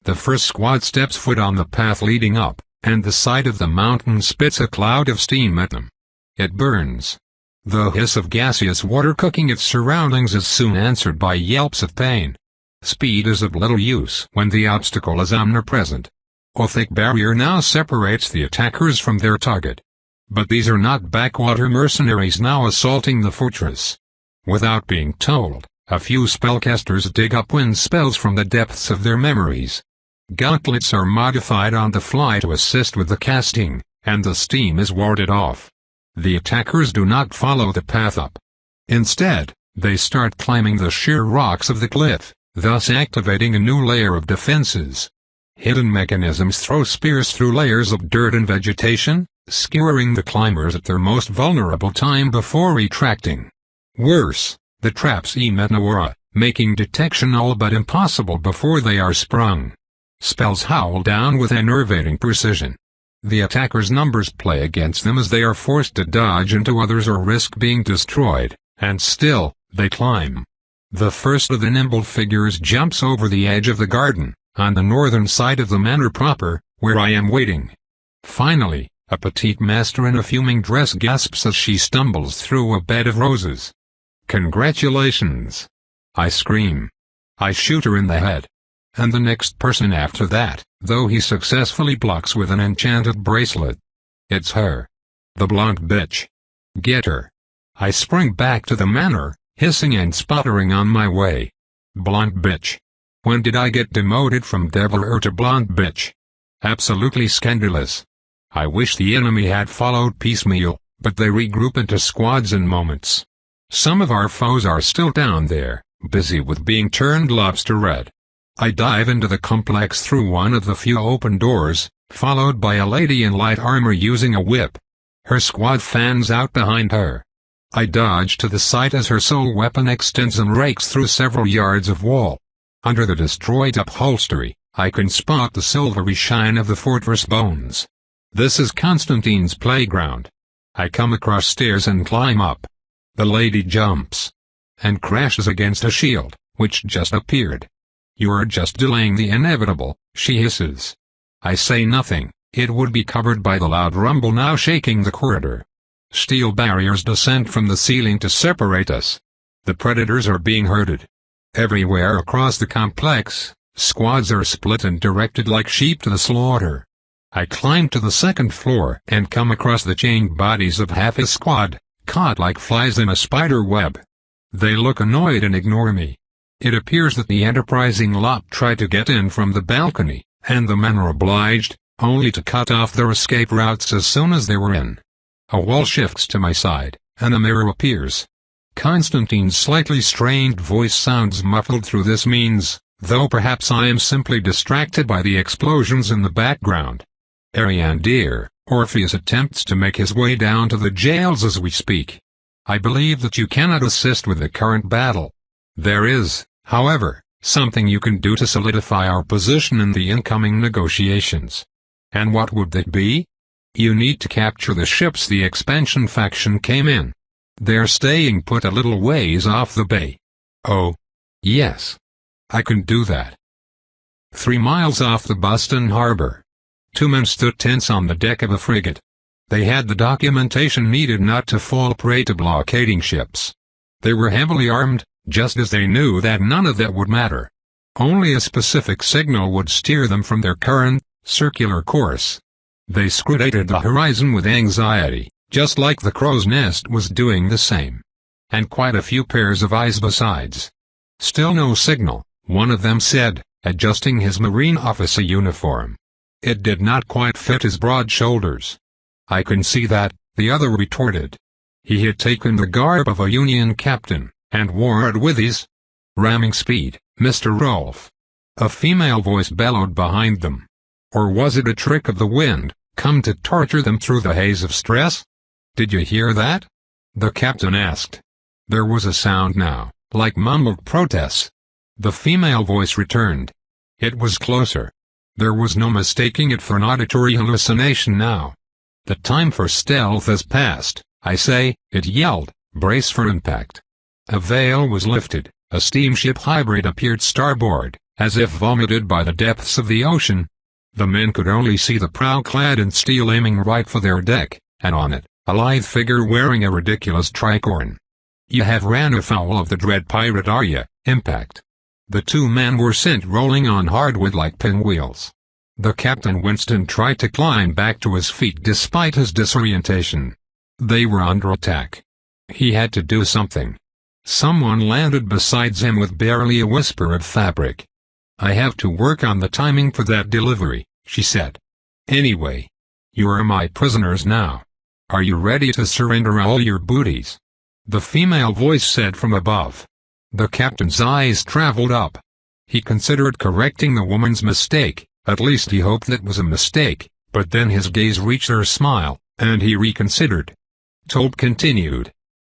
The first squad steps foot on the path leading up, and the side of the mountain spits a cloud of steam at them. It burns. The hiss of gaseous water cooking its surroundings is soon answered by yelps of pain. Speed is of little use when the obstacle is omnipresent. A thick barrier now separates the attackers from their target. But these are not backwater mercenaries now assaulting the fortress. Without being told, a few spellcasters dig up wind spells from the depths of their memories. Gauntlets are modified on the fly to assist with the casting, and the steam is warded off. The attackers do not follow the path up. Instead, they start climbing the sheer rocks of the cliff, thus activating a new layer of defenses. Hidden mechanisms throw spears through layers of dirt and vegetation, skewering the climbers at their most vulnerable time before retracting. Worse, the traps emit an aura, making detection all but impossible before they are sprung. Spells howl down with enervating precision. The attackers' numbers play against them as they are forced to dodge into others or risk being destroyed, and still, they climb. The first of the nimble figures jumps over the edge of the garden, on the northern side of the manor proper, where I am waiting. Finally, a petite master in a fuming dress gasps as she stumbles through a bed of roses. "Congratulations!" I scream. I shoot her in the head. And the next person after that, though he successfully blocks with an enchanted bracelet. It's her. The blonde bitch. Get her. I spring back to the manor, hissing and sputtering on my way. Blonde bitch. When did I get demoted from deviler to blonde bitch? Absolutely scandalous. I wish the enemy had followed piecemeal, but they regroup into squads in moments. Some of our foes are still down there, busy with being turned lobster red. I dive into the complex through one of the few open doors, followed by a lady in light armor using a whip. Her squad fans out behind her. I dodge to the side as her sole weapon extends and rakes through several yards of wall. Under the destroyed upholstery, I can spot the silvery shine of the fortress bones. This is Constantine's playground. I come across stairs and climb up. The lady jumps and crashes against a shield, which just appeared. "You are just delaying the inevitable," she hisses. I say nothing. It would be covered by the loud rumble now shaking the corridor. Steel barriers descend from the ceiling to separate us. The predators are being herded. Everywhere across the complex, squads are split and directed like sheep to the slaughter. I climb to the second floor and come across the chained bodies of half a squad, caught like flies in a spider web. They look annoyed and ignore me. It appears that the enterprising lot tried to get in from the balcony, and the men are obliged, only to cut off their escape routes as soon as they were in. A wall shifts to my side, and a mirror appears. Constantine's slightly strained voice sounds muffled through this means, though perhaps I am simply distracted by the explosions in the background. Ariane dear, Orpheus attempts to make his way down to the jails as we speak. I believe that you cannot assist with the current battle. There is, however, something you can do to solidify our position in the incoming negotiations. And what would that be? You need to capture the ships the expansion faction came in. They're staying put a little ways off the bay. Oh. Yes. I can do that. 3 miles off the Boston harbor. 2 men stood tense on the deck of a frigate. They had the documentation needed not to fall prey to blockading ships. They were heavily armed, just as they knew that none of that would matter. Only a specific signal would steer them from their current, circular course. They scrutated the horizon with anxiety, just like the crow's nest was doing the same. And quite a few pairs of eyes besides. Still no signal, one of them said, adjusting his marine officer uniform. It did not quite fit his broad shoulders. "I can see that," the other retorted. He had taken the garb of a Union captain, and wore it with his ramming speed. "Mr. Rolfe," a female voice bellowed behind them. Or was it a trick of the wind, come to torture them through the haze of stress? "Did you hear that?" the captain asked. There was a sound now, like mumbled protests. The female voice returned. It was closer. There was no mistaking it for an auditory hallucination now. "The time for stealth has passed, I say," it yelled. "Brace for impact." A veil was lifted, a steamship hybrid appeared starboard, as if vomited by the depths of the ocean. The men could only see the prow clad in steel aiming right for their deck, and on it, a lithe figure wearing a ridiculous tricorn. "You have ran afoul of the dread pirate, are you?" Impact. The two men were sent rolling on hardwood like pinwheels. The captain winced and tried to climb back to his feet despite his disorientation. They were under attack. He had to do something. Someone landed beside him with barely a whisper of fabric. "I have to work on the timing for that delivery," she said. "Anyway, you are my prisoners now. Are you ready to surrender all your booties?" The female voice said from above. The captain's eyes traveled up. He considered correcting the woman's mistake, at least he hoped that was a mistake, but then his gaze reached her smile, and he reconsidered. Told continued,